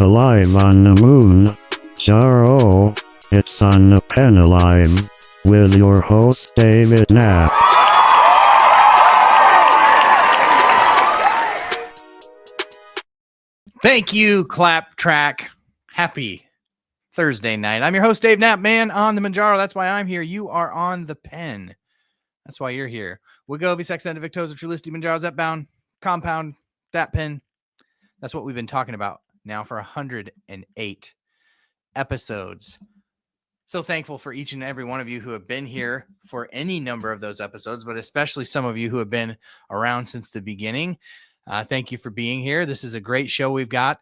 alive on the moon. Sorrow, it's on the pen alive, with your host David Knapp. Thank you, Clap Track. Happy Thursday night. I'm your host, Dave Knapp, man on the Manjaro. That's why I'm here. You are on the pen. That's why you're here. Wegovy, Saxenda, Victoza, Trulicity, Manjaro, Zepbound, Compound, that pen. That's what we've been talking about now for 108 episodes. So thankful for each and every one of you who have been here for any number of those episodes, but especially some of you who have been around since the beginning. Thank you for being here. This is a great show we've got.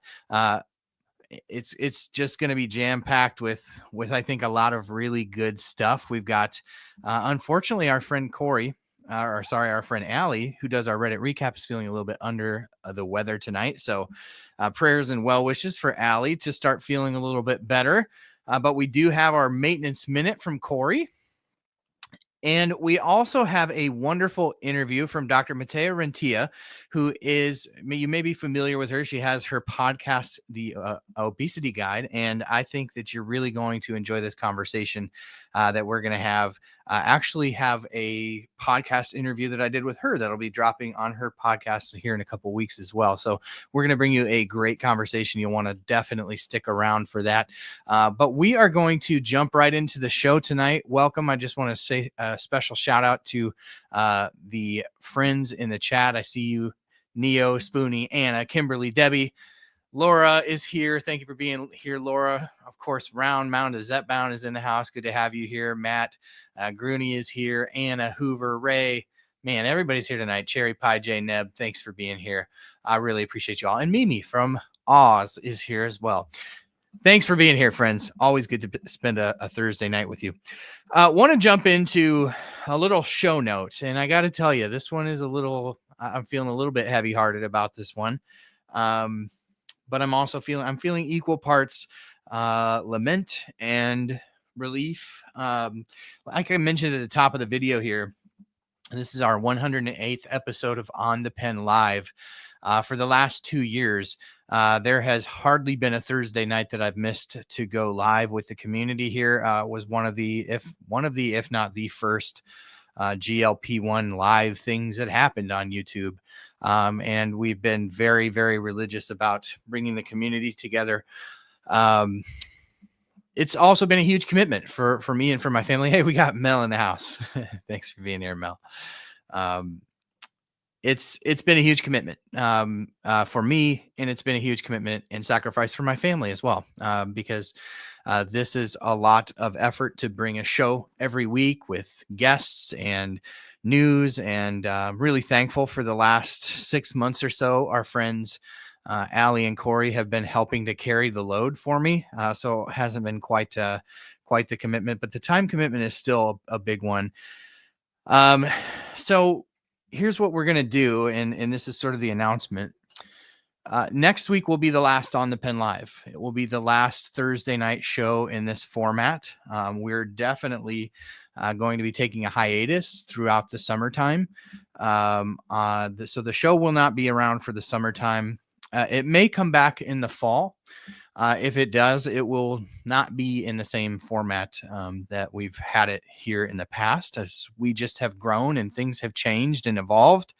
It's just going to be jam-packed with I think a lot of really good stuff. We've got unfortunately our friend Corey, our friend Allie, who does our Reddit recap, is feeling a little bit under the weather tonight. So prayers and well wishes for Allie to start feeling a little bit better. But we do have our maintenance minute from Corey. And we also have a wonderful interview from Dr. Matthea Rentea, who is, you may be familiar with her. She has her podcast, The Obesity Guide. And I think that you're really going to enjoy this conversation that we're going to have. Actually have a podcast interview that I did with her that'll be dropping on her podcast here in a couple weeks as well. So we're going to bring you a great conversation. You'll want to definitely stick around for that. But we are going to jump right into the show tonight. Welcome. I just want to say a special shout out to the friends in the chat. I see you, Neo, Spoonie, Anna, Kimberly, Debbie. Laura is here. Thank you for being here, Laura. Of course, Round Mound of Zepbound is in the house. Good to have you here. Matt Grooney is here. Anna, Hoover, Ray. Man, everybody's here tonight. Cherry Pie, J Neb, thanks for being here. I really appreciate you all. And Mimi from Oz is here as well. Thanks for being here, friends. Always good to spend a Thursday night with you. Want to jump into a little show note. And I got to tell you, this one is I'm feeling a little bit heavy-hearted about this one. But I'm also feeling equal parts lament and relief. Like I mentioned at the top of the video here, this is our 108th episode of On the Pen Live. For the last 2 years, there has hardly been a Thursday night that I've missed to go live with the community here. Was one of the, if not the first GLP-1 live things that happened on YouTube. And we've been very, very religious about bringing the community together. It's also been a huge commitment for me and for my family. Hey, we got Mel in the house. Thanks for being here, Mel. It's been a huge commitment for me, and it's been a huge commitment and sacrifice for my family as well, because this is a lot of effort to bring a show every week with guests and news, and really thankful for the last 6 months or so. Our friends Allie and Corey have been helping to carry the load for me, so it hasn't been quite the commitment, but the time commitment is still a big one. So here's what we're gonna do, and this is sort of the announcement. Next week will be the last On the Pen Live. It will be the last Thursday night show in this format. We're definitely going to be taking a hiatus throughout the summertime. So the show will not be around for the summertime. It may come back in the fall. If it does, it will not be in the same format that we've had it here in the past, as we just have grown and things have changed and evolved.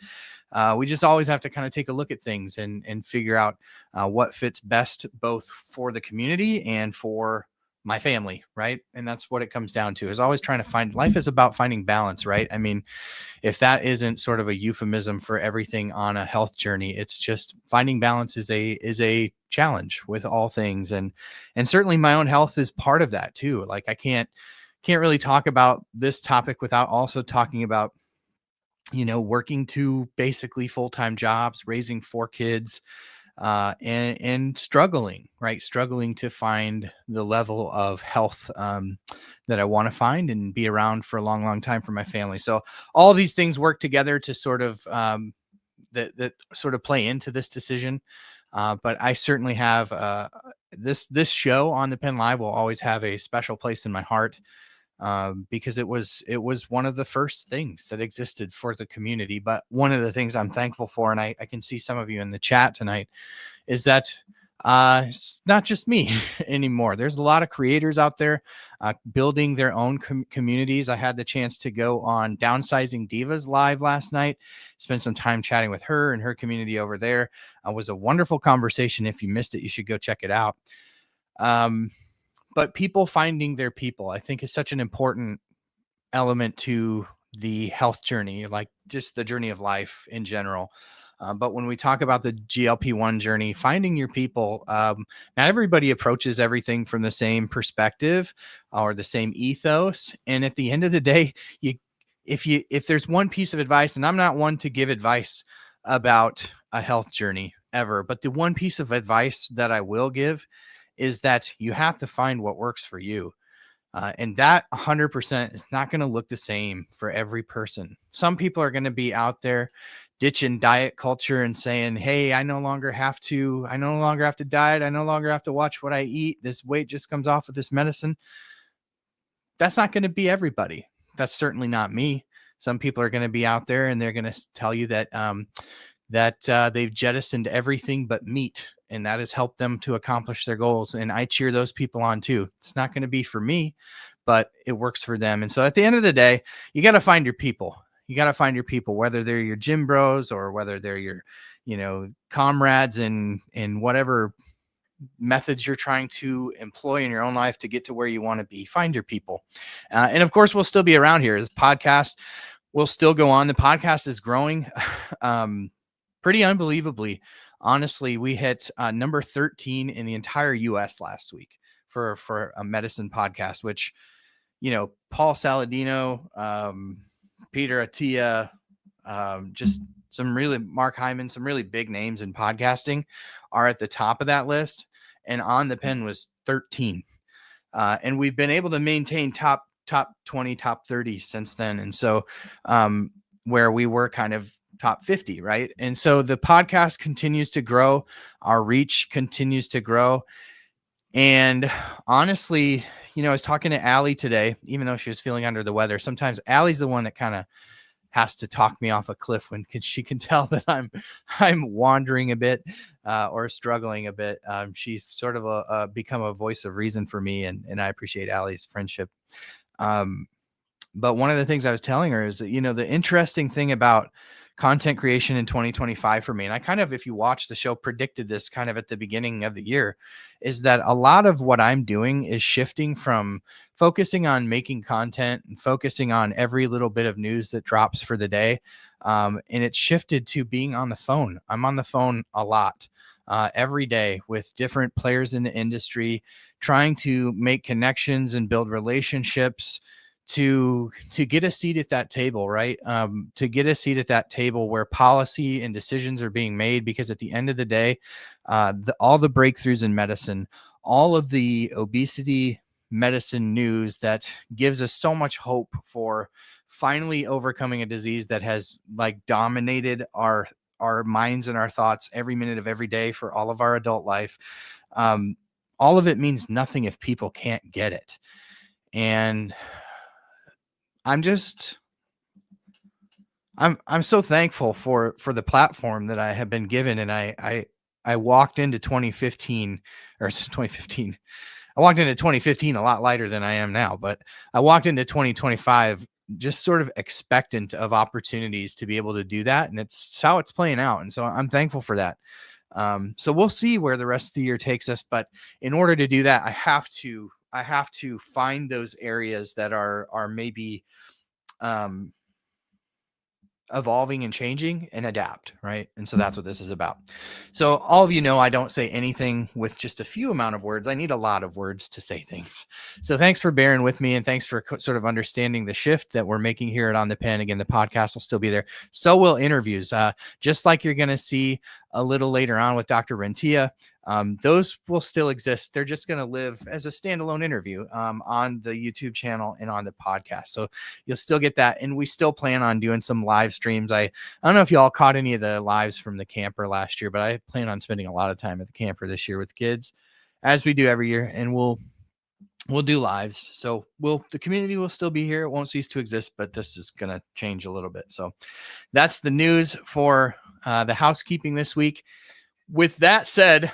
We just always have to kind of take a look at things and figure out what fits best, both for the community and for my family, right? And that's what it comes down to, is always trying to find, life is about finding balance, right? I mean, if that isn't sort of a euphemism for everything on a health journey, it's just finding balance is a challenge with all things. And certainly my own health is part of that too. Like I can't really talk about this topic without also talking about, working 2 basically full-time jobs, raising 4 kids, and struggling to find the level of health that I want to find and be around for a long, long time for my family. So all these things work together to sort of that sort of play into this decision. But I certainly have this show On the Pen Live will always have a special place in my heart. Because it was one of the first things that existed for the community. But one of the things I'm thankful for, and I can see some of you in the chat tonight, is that It's not just me anymore. There's a lot of creators out there building their own communities. I had the chance to go on Downsizing Divas live last night, spend some time chatting with her and her community over there. It was a wonderful conversation. If you missed it, you should go check it out. But people finding their people, I think, is such an important element to the health journey, like just the journey of life in general. But when we talk about the GLP-1 journey, finding your people, not everybody approaches everything from the same perspective or the same ethos. And at the end of the day, if there's one piece of advice, and I'm not one to give advice about a health journey ever, but the one piece of advice that I will give is that you have to find what works for you. And that 100% is not going to look the same for every person. Some people are going to be out there ditching diet culture and saying, hey, I no longer have to diet. I no longer have to watch what I eat. This weight just comes off of this medicine. That's not going to be everybody. That's certainly not me. Some people are going to be out there and they're going to tell you that they've jettisoned everything but meat, and that has helped them to accomplish their goals. And I cheer those people on too. It's not going to be for me, but it works for them. And so at the end of the day, you got to find your people. You got to find your people, whether they're your gym bros or whether they're your, comrades in whatever methods you're trying to employ in your own life to get to where you want to be. Find your people. And of course, we'll still be around here. This podcast will still go on. The podcast is growing pretty unbelievably. Honestly, we hit number 13 in the entire US last week for a medicine podcast, which, Paul Saladino, Peter Attia, just Mark Hyman, some really big names in podcasting are at the top of that list. And On the Pen was 13. And we've been able to maintain top 20, top 30 since then. And so where we were kind of top 50, right? And so the podcast continues to grow. Our reach continues to grow. And honestly, I was talking to Allie today, even though she was feeling under the weather. Sometimes Allie's the one that kind of has to talk me off a cliff when she can tell that I'm wandering a bit or struggling a bit. She's sort of become a voice of reason for me, and I appreciate Allie's friendship. But one of the things I was telling her is that, the interesting thing about content creation in 2025 for me, and I kind of, if you watch the show, predicted this kind of at the beginning of the year, is that a lot of what I'm doing is shifting from focusing on making content and focusing on every little bit of news that drops for the day. And it's shifted to being on the phone. I'm on the phone a lot every day with different players in the industry, trying to make connections and build relationships to get a seat at that table, right? To get a seat at that table where policy and decisions are being made, because at the end of the day, all the breakthroughs in medicine, all of the obesity medicine news that gives us so much hope for finally overcoming a disease that has dominated our minds and our thoughts every minute of every day for all of our adult life. All of it means nothing if people can't get it. And I'm so thankful for the platform that I have been given. And I walked into 2015 or 2015. I walked into 2015 a lot lighter than I am now, but I walked into 2025 just sort of expectant of opportunities to be able to do that. And it's how it's playing out. And so I'm thankful for that. So we'll see where the rest of the year takes us. But in order to do that, I have to find those areas that are maybe evolving and changing and adapt, right? And so that's what this is about. So all of I don't say anything with just a few amount of words. I need a lot of words to say things. So thanks for bearing with me, and thanks for sort of understanding the shift that we're making here at On the Pen. Again, the podcast will still be there. So will interviews, just like you're going to see a little later on with Dr. Rentea. Those will still exist. They're just going to live as a standalone interview on the YouTube channel and on the podcast. So you'll still get that. And we still plan on doing some live streams. I don't know if you all caught any of the lives from the camper last year, but I plan on spending a lot of time at the camper this year with kids, as we do every year. And we'll do lives. So the community will still be here. It won't cease to exist, but this is going to change a little bit. So that's the news for the housekeeping this week. With that said,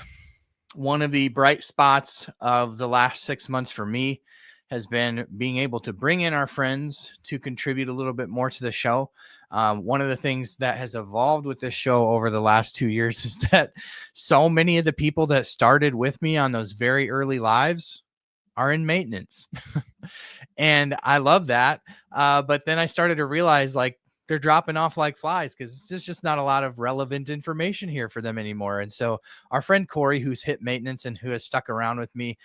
one of the bright spots of the last 6 months for me has been being able to bring in our friends to contribute a little bit more to the show. One of the things that has evolved with this show over the last 2 years is that so many of the people that started with me on those very early lives are in maintenance. And I love that. But then I started to realize, like, they're dropping off like flies because there's just not a lot of relevant information here for them anymore. And so our friend Corey, who's hit maintenance and who has stuck around with me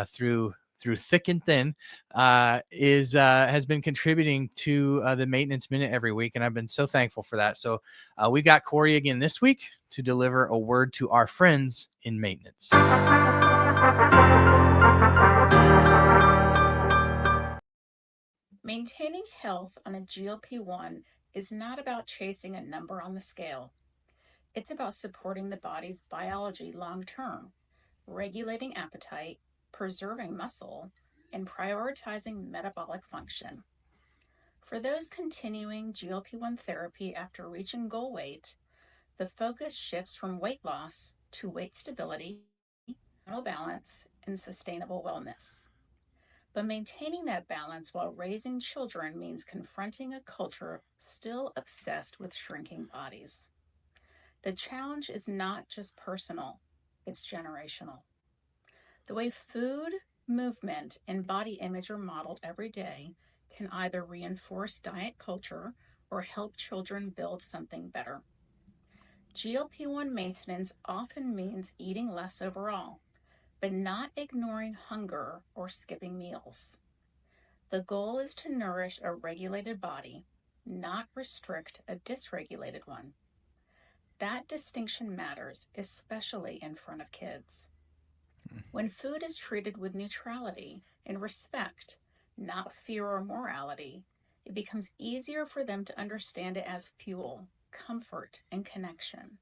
through thick and thin, has been contributing to the Maintenance Minute every week. And I've been so thankful for that. So we got Corey again this week to deliver a word to our friends in maintenance. Maintaining health on a GLP-1 is not about chasing a number on the scale. It's about supporting the body's biology long-term, regulating appetite, preserving muscle, and prioritizing metabolic function. For those continuing GLP-1 therapy after reaching goal weight, the focus shifts from weight loss to weight stability, hormonal balance, and sustainable wellness. But maintaining that balance while raising children means confronting a culture still obsessed with shrinking bodies. The challenge is not just personal, it's generational. The way food, movement, and body image are modeled every day can either reinforce diet culture or help children build something better. GLP-1 maintenance often means eating less overall, but not ignoring hunger or skipping meals. The goal is to nourish a regulated body, not restrict a dysregulated one. That distinction matters, especially in front of kids. When food is treated with neutrality and respect, not fear or morality, it becomes easier for them to understand it as fuel, comfort, and connection.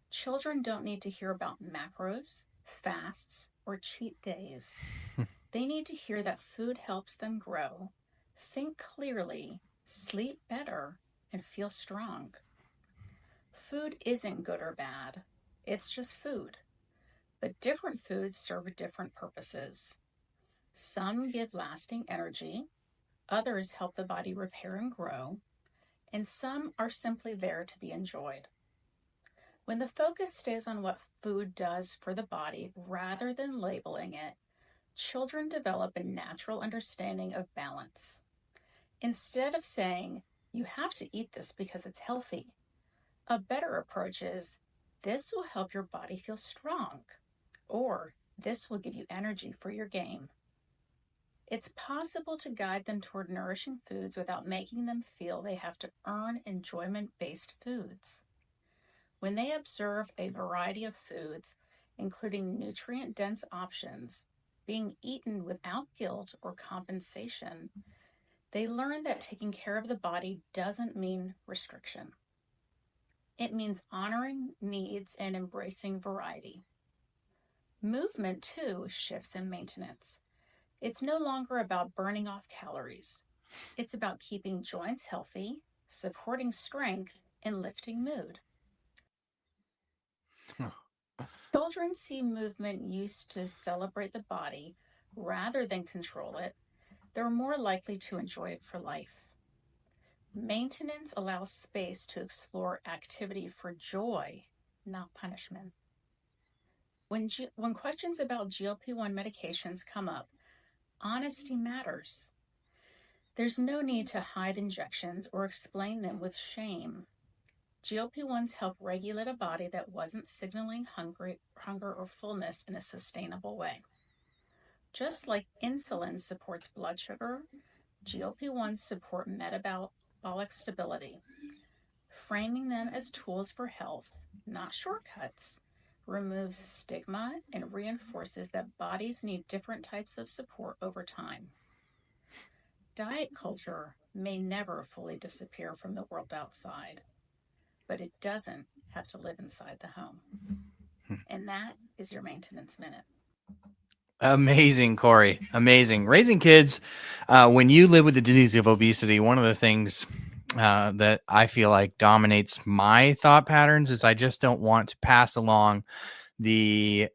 Children don't need to hear about macros, fasts, or cheat days. They need to hear that food helps them grow, think clearly, sleep better, and feel strong. Food isn't good or bad. It's just food. But different foods serve different purposes. Some give lasting energy, others help the body repair and grow, and some are simply there to be enjoyed. When the focus stays on what food does for the body rather than labeling it, children develop a natural understanding of balance. Instead of saying, "You have to eat this because it's healthy," a better approach is, "This will help your body feel strong," or "This will give you energy for your game." It's possible to guide them toward nourishing foods without making them feel they have to earn enjoyment-based foods. When they observe a variety of foods, including nutrient-dense options, being eaten without guilt or compensation, they learn that taking care of the body doesn't mean restriction. It means honoring needs and embracing variety. Movement, too, shifts in maintenance. It's no longer about burning off calories. It's about keeping joints healthy, supporting strength, and lifting mood. Children see movement used to celebrate the body rather than control it. They're more likely to enjoy it for life. Maintenance allows space to explore activity for joy, not punishment. When questions about GLP-1 medications come up, honesty matters. There's no need to hide injections or explain them with shame. GLP-1s help regulate a body that wasn't signaling hunger or fullness in a sustainable way. Just like insulin supports blood sugar, GLP-1s support metabolic stability. Framing them as tools for health, not shortcuts, removes stigma and reinforces that bodies need different types of support over time. Diet culture may never fully disappear from the world outside, but it doesn't have to live inside the home. And that is your Maintenance Minute. Amazing, Corey. Amazing. Raising kids, when you live with the disease of obesity, one of the things that I feel like dominates my thought patterns is I just don't want to pass along the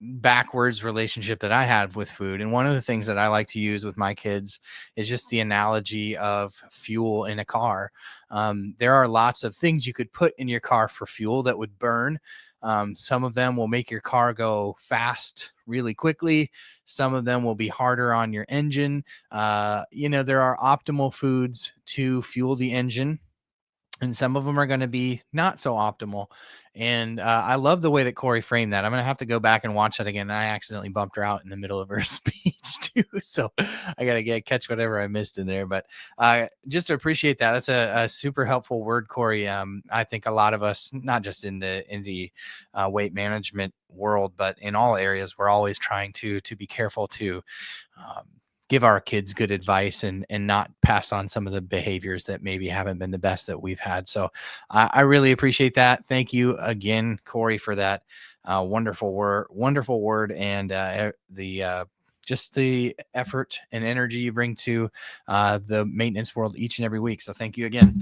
backwards relationship that I have with food. And one of the things that I like to use with my kids is just the analogy of fuel in a car. There are lots of things you could put in your car for fuel that would burn. Some of them will make your car go fast really quickly. Some of them will be harder on your engine. There are optimal foods to fuel the engine, and some of them are going to be not so optimal. And I love the way that Corey framed that. I'm going to have to go back and watch that again. I accidentally bumped her out in the middle of her speech too. So I got to catch whatever I missed in there. But just to appreciate that. That's a super helpful word, Corey. I think a lot of us, not just in the weight management world, but in all areas, we're always trying to be careful to give our kids good advice and not pass on some of the behaviors that maybe haven't been the best that we've had. So I really appreciate that. Thank you again, Corey, for that wonderful word, and just the effort and energy you bring to the maintenance world each and every week. So thank you again.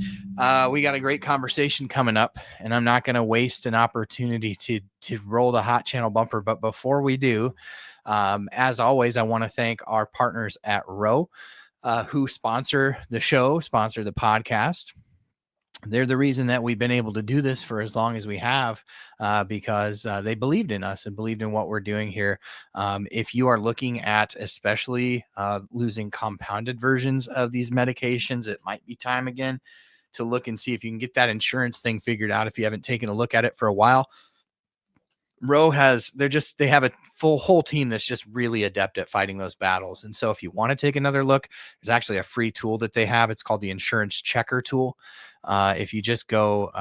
We got a great conversation coming up, and I'm not going to waste an opportunity to roll the hot channel bumper. But before we do, as always, I want to thank our partners at Row, who sponsor the show, sponsor the podcast. They're the reason that we've been able to do this for as long as we have, because they believed in us and believed in what we're doing here. If you are looking at especially losing compounded versions of these medications, it might be time again to look and see if you can get that insurance thing figured out if you haven't taken a look at it for a while. Row they have a whole team that's just really adept at fighting those battles. And so if you want to take another look, there's actually a free tool that they have. It's called the Insurance Checker tool. If you just go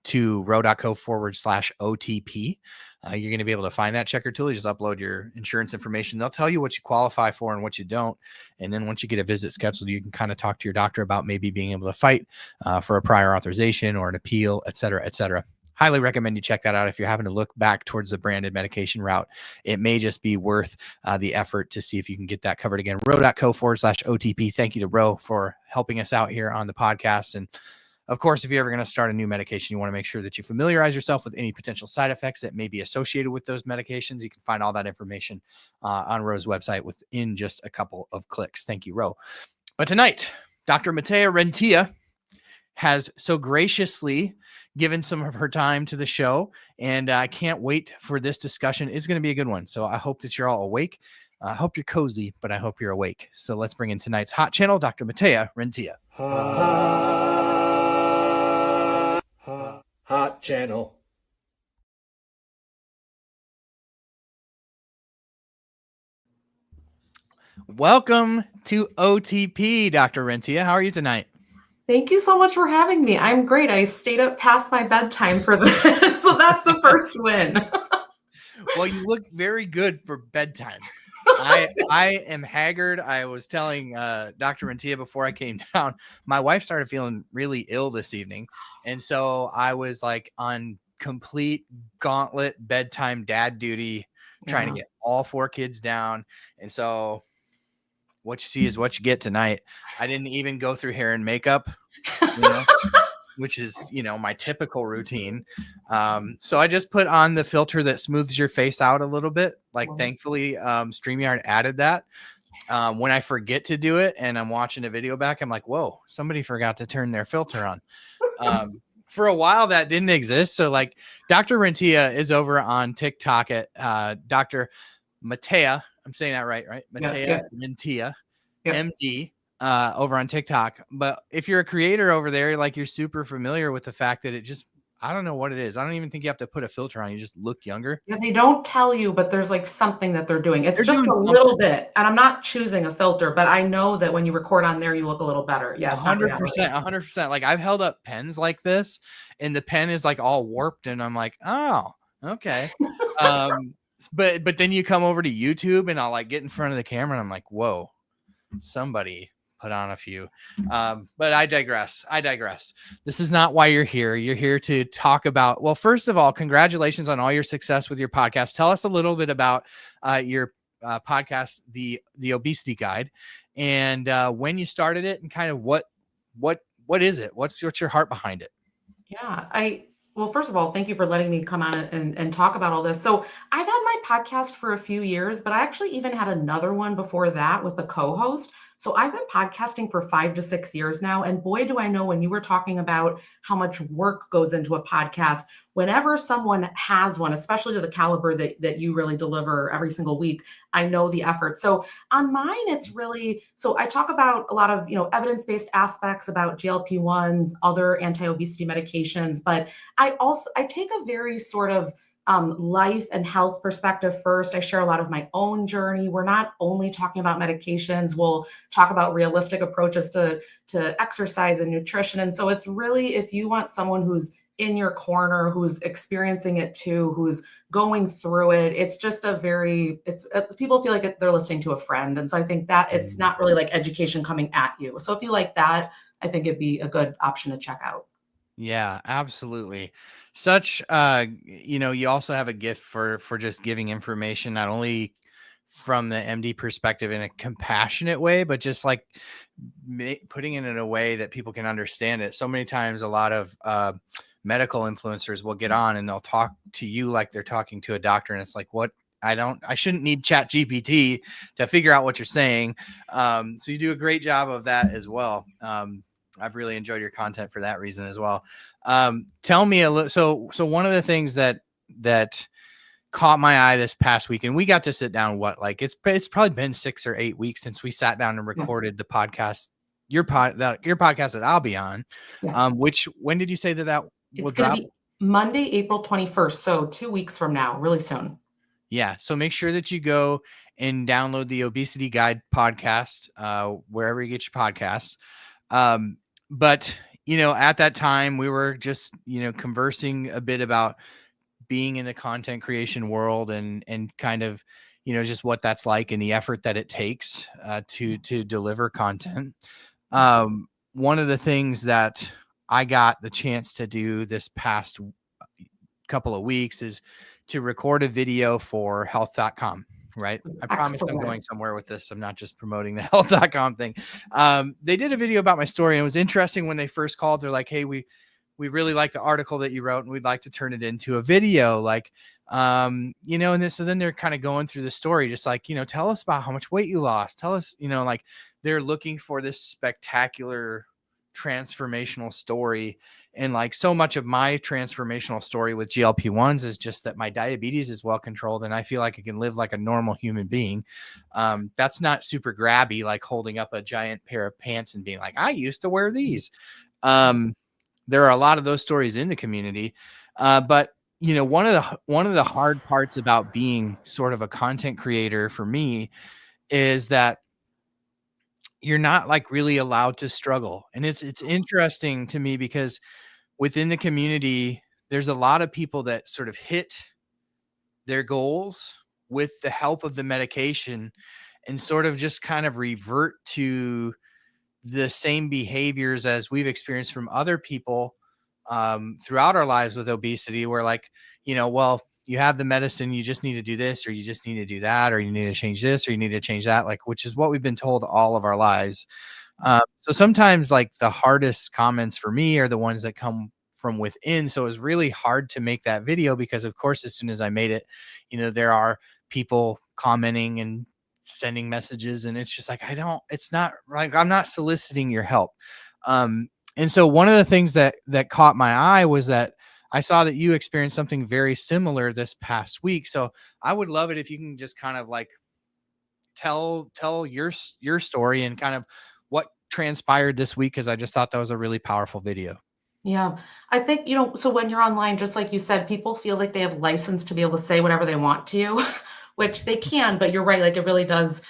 to row.co/OTP, you're going to be able to find that checker tool. You just upload your insurance information. They'll tell you what you qualify for and what you don't. And then once you get a visit scheduled, you can kind of talk to your doctor about maybe being able to fight for a prior authorization or an appeal, et cetera, et cetera. Highly recommend you check that out if you're having to look back towards the branded medication route. It may just be worth the effort to see if you can get that covered again. Row.co/OTP. Thank you to Row for helping us out here on the podcast. And of course, if you're ever going to start a new medication, you want to make sure that you familiarize yourself with any potential side effects that may be associated with those medications. You can find all that information on Row's website within just a couple of clicks. Thank you, Row. But tonight, Dr. Matthea Rentea has so graciously given some of her time to the show, and I can't wait for this discussion. It's going to be a good one. So I hope that you're all awake. I hope you're cozy, but I hope you're awake. So let's bring in tonight's hot channel, Dr. Matthea Rentea. Hot channel. Welcome to OTP, Dr. Rentea. How are you tonight? Thank you so much for having me. I'm great. I stayed up past my bedtime for this, so that's the first win. Well, you look very good for bedtime. I am haggard. I was telling Dr. Rentea before I came down, my wife started feeling really ill this evening. And so I was like on complete gauntlet bedtime dad duty, trying to get all 4 kids down. And so what you see is what you get tonight. I didn't even go through hair and makeup, which is, my typical routine. So I just put on the filter that smooths your face out a little bit. Thankfully, StreamYard added that. When I forget to do it and I'm watching a video back, I'm like, whoa, somebody forgot to turn their filter on. For a while that didn't exist. So like Dr. Rentea is over on TikTok at Dr. Matthea. I'm saying that right? Matthea Rentea MD over on TikTok. But if you're a creator over there, like you're super familiar with the fact that I don't know what it is. I don't even think you have to put a filter on. You just look younger. Yeah, they don't tell you, but there's like something that they're doing. It's just a little bit. And I'm not choosing a filter, but I know that when you record on there, you look a little better. Yeah, 100%. Like I've held up pens like this and the pen is like all warped and I'm like, oh, okay. But then you come over to YouTube and I'll like get in front of the camera and I'm like, whoa, somebody put on a few. But I digress. This is not why you're here. You're here to talk about, well, first of all, congratulations on all your success with your podcast. Tell us a little bit about your podcast, the Obesity Guide, and when you started it and kind of what is it? What's your heart behind it? Yeah, Well, first of all, thank you for letting me come on and talk about all this. So I've had my podcast for a few years, but I actually even had another one before that with a co-host. So I've been podcasting for 5 to 6 years now. And boy, do I know when you were talking about how much work goes into a podcast, whenever someone has one, especially to the caliber that you really deliver every single week, I know the effort. So on mine, it's really, so I talk about a lot of, evidence-based aspects about GLP-1s, other anti-obesity medications, but I take a very sort of life and health perspective first. I share a lot of my own journey. We're not only talking about medications. We'll talk about realistic approaches to exercise and nutrition. And so it's really, if you want someone who's in your corner, who's experiencing it too, who's going through it, it's just people feel like they're listening to a friend. And so I think that it's not really like education coming at you. So if you like that, I think it'd be a good option to check out. Yeah, absolutely. Such, you also have a gift for just giving information, not only from the MD perspective in a compassionate way, but just like putting it in a way that people can understand it. So many times, a lot of medical influencers will get on and they'll talk to you like they're talking to a doctor, and it's like, what? I shouldn't need Chat GPT to figure out what you're saying. So you do a great job of that as well. I've really enjoyed your content for that reason as well. Tell me a little. So one of the things that caught my eye this past week, and we got to sit down. It's probably been 6 or 8 weeks since we sat down and recorded the podcast. Your podcast that I'll be on. Yeah. When did you say that will drop? Be Monday, April 21st. So 2 weeks from now, really soon. Yeah. So make sure that you go and download the Obesity Guide podcast, wherever you get your podcasts. But, at that time we were just, conversing a bit about being in the content creation world and kind of, just what that's like and the effort that it takes, to deliver content. One of the things that I got the chance to do this past couple of weeks is to record a video for health.com. Right. I promise I'm going somewhere with this. I'm not just promoting the health.com thing. They did a video about my story, and it was interesting when they first called. They're like, hey, we really like the article that you wrote and we'd like to turn it into a video. And so then they're kind of going through the story, just like, tell us about how much weight you lost. Tell us, like they're looking for this spectacular transformational story. And like so much of my transformational story with GLP-1s is just that my diabetes is well controlled and I feel like I can live like a normal human being. That's not super grabby, like holding up a giant pair of pants and being like, I used to wear these. There are a lot of those stories in the community. But one of the hard parts about being sort of a content creator for me is that you're not like really allowed to struggle. And it's interesting to me because within the community, there's a lot of people that sort of hit their goals with the help of the medication and sort of just kind of revert to the same behaviors as we've experienced from other people throughout our lives with obesity, where like, well, you have the medicine, you just need to do this, or you just need to do that, or you need to change this, or you need to change that, like, which is what we've been told all of our lives. So sometimes like the hardest comments for me are the ones that come from within. So it was really hard to make that video because of course, as soon as I made it, there are people commenting and sending messages, and it's just like, it's not like I'm not soliciting your help. And so one of the things that caught my eye was that I saw that you experienced something very similar this past week. So I would love it if you can just kind of like tell your story and kind of what transpired this week, because I just thought that was a really powerful video. Yeah, I think, so when you're online, just like you said, people feel like they have license to be able to say whatever they want to you, which they can, but you're right, like it really does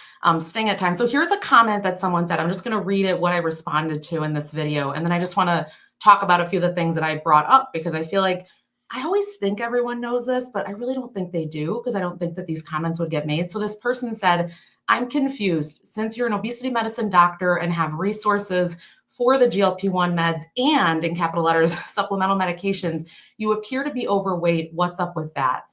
sting at times. So here's a comment that someone said. I'm just going to read it, what I responded to in this video. And then I just want to talk about a few of the things that I brought up, because I feel like I always think everyone knows this, but I really don't think they do, because I don't think that these comments would get made. So this person said, I'm confused. Since you're an obesity medicine doctor and have resources for the GLP-1 meds and, in capital letters, supplemental medications, you appear to be overweight. What's up with that?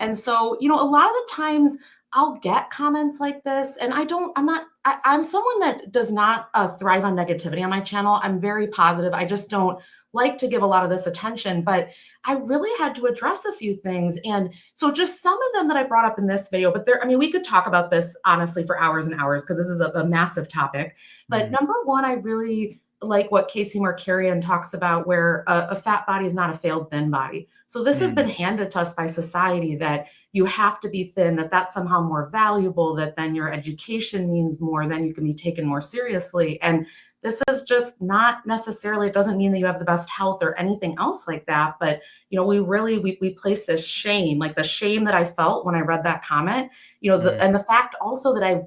And so, a lot of the times I'll get comments like this, and I I'm someone that does not thrive on negativity on my channel. I'm very positive. I just don't like to give a lot of this attention, but I really had to address a few things. And so just some of them that I brought up in this video, but there, I mean, we could talk about this honestly for hours and hours because this is a massive topic. But number one, I really like what Casey Markarian talks about, where a fat body is not a failed thin body. So this has been handed to us by society that you have to be thin, that that's somehow more valuable, that then your education means more, then you can be taken more seriously. And this is just not necessarily, it doesn't mean that you have the best health or anything else like that. But, you know, we place this shame, like the shame that I felt when I read that comment, you know, and the fact also that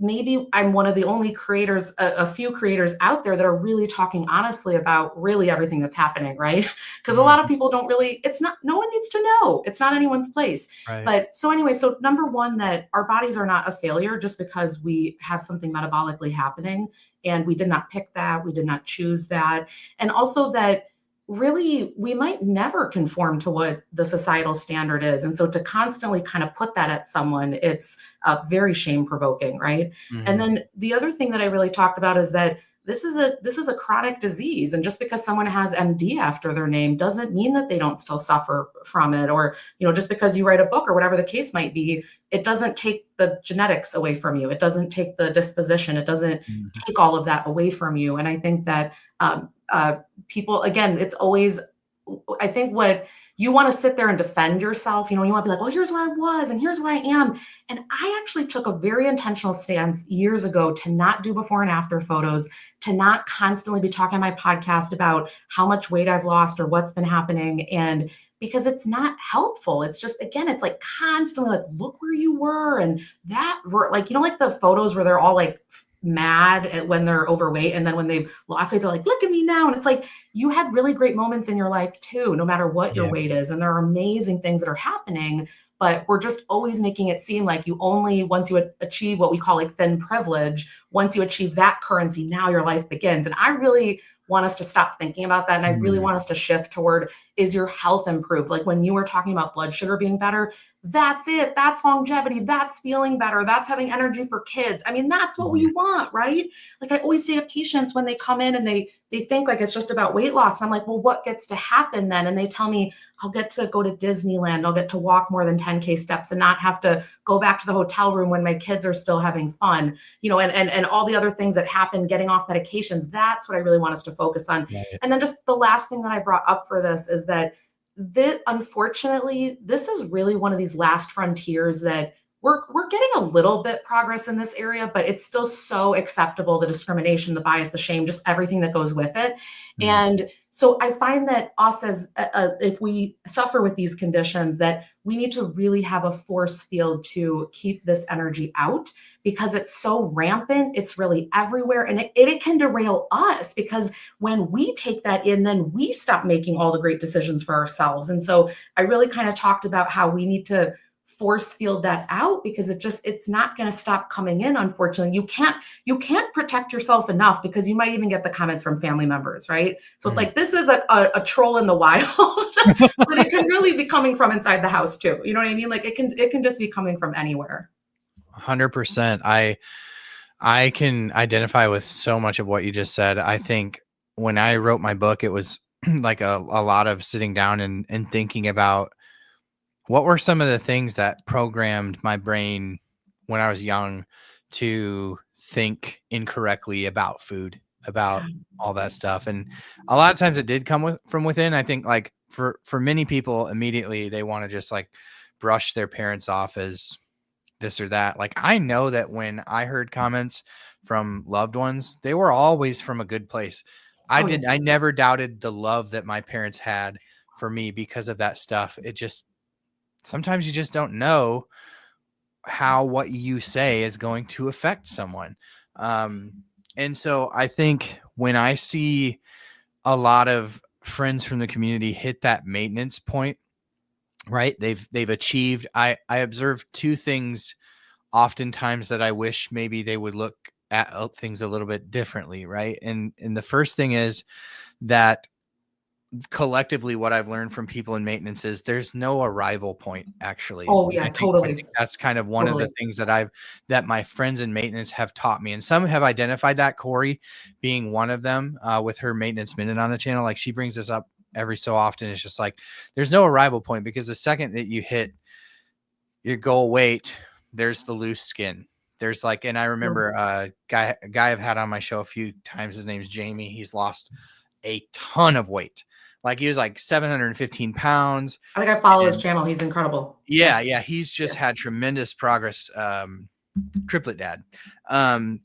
maybe I'm one of the only creators, a few creators out there that are really talking honestly about really everything that's happening, right? Because a lot of people don't really, no one needs to know. It's not anyone's place. Right. But so anyway, so number one, that our bodies are not a failure just because we have something metabolically happening, and we did not pick that, we did not choose that. And also that really we might never conform to what the societal standard is. And so to constantly kind of put that at someone, it's very shame provoking, right? And then the other thing that I really talked about is that this is a chronic disease. And just because someone has MD after their name doesn't mean that they don't still suffer from it. Or, you know, just because you write a book or whatever the case might be, it doesn't take the genetics away from you. It doesn't take the disposition. It doesn't take all of that away from you. And I think that people, again, it's always, I think what you want to sit there and defend yourself, you know, you want to be like, well, here's where I was and here's where I am. And I actually took a very intentional stance years ago to not do before and after photos, to not constantly be talking on my podcast about how much weight I've lost or what's been happening. And because it's not helpful. It's just, again, it's like constantly like, look where you were. And that, like, you know, like the photos where they're all like mad at when they're overweight, and then when they've lost weight, they're like, look at me now. And it's like, you had really great moments in your life too, no matter what your weight is. And there are amazing things that are happening, but we're just always making it seem like you only, once you achieve what we call like thin privilege, once you achieve that currency, now your life begins. And I really want us to stop thinking about that. And I really want us to shift toward, is your health improved? Like when you were talking about blood sugar being better, that's it. That's longevity. That's feeling better. That's having energy for kids. I mean, that's what we want, right? Like I always say to patients when they come in and they think like it's just about weight loss. And I'm like, well, what gets to happen then? And they tell me, I'll get to go to Disneyland. I'll get to walk more than 10K steps and not have to go back to the hotel room when my kids are still having fun, you know, and all the other things that happen, getting off medications. That's what I really want us to focus on. Right. And then just the last thing that I brought up for this is that unfortunately, this is really one of these last frontiers that we're getting a little bit progress in this area, but it's still so acceptable, the discrimination, the bias, the shame, just everything that goes with it. And so I find that us as if we suffer with these conditions, that we need to really have a force field to keep this energy out, because it's so rampant, it's really everywhere, and it can derail us, because when we take that in, then we stop making all the great decisions for ourselves. And so I really kind of talked about how we need to force field that out, because it's not going to stop coming in. Unfortunately, you can't protect yourself enough, because you might even get the comments from family members, right? So it's like, this is a troll in the wild, but it can really be coming from inside the house too. You know what I mean? Like it can just be coming from anywhere. 100%. I can identify with so much of what you just said. I think when I wrote my book, it was like a lot of sitting down and thinking about what were some of the things that programmed my brain when I was young to think incorrectly about food, about all that stuff. And a lot of times it did come from within. I think like for many people, immediately they want to just like brush their parents off as this or that. Like I know that when I heard comments from loved ones, they were always from a good place. I never doubted the love that my parents had for me because of that stuff. It just, sometimes you just don't know how what you say is going to affect someone. And so I think when I see a lot of friends from the community hit that maintenance point, right? They've achieved, I observe two things oftentimes that I wish maybe they would look at things a little bit differently. Right. And the first thing is that collectively what I've learned from people in maintenance is there's no arrival point, actually. Oh yeah, I totally. think that's kind of one of the things that my friends in maintenance have taught me. And some have identified that, Corey being one of them, with her maintenance minute on the channel. Like, she brings this up every so often. It's just like, there's no arrival point, because the second that you hit your goal weight, there's the loose skin. There's like, and I remember a guy I've had on my show a few times. His name's Jamie. He's lost a ton of weight. Like, he was like 715 pounds. I think I follow his channel. He's incredible. Yeah. He's just had tremendous progress. Triplet dad. And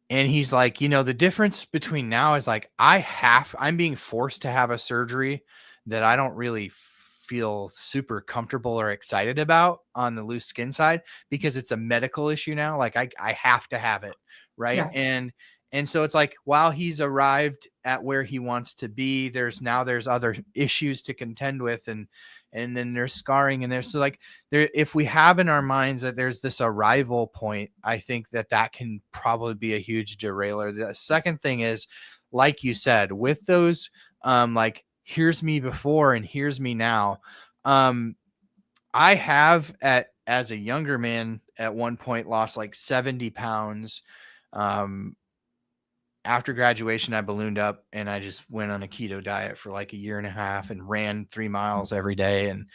he's like, the difference between now is like, I'm being forced to have a surgery that I don't really feel super comfortable or excited about on the loose skin side, because it's a medical issue now. Like, I have to have it. Right. Yeah. And so it's like, while he's arrived at where he wants to be, there's other issues to contend with. And then there's scarring, and there's, so like, if we have in our minds that there's this arrival point, I think that can probably be a huge derailer. The second thing is, like you said, with those, like, here's me before and here's me now. I have as a younger man at one point lost like 70 pounds. After graduation, I ballooned up and I just went on a keto diet for like a year and a half and ran 3 miles every day and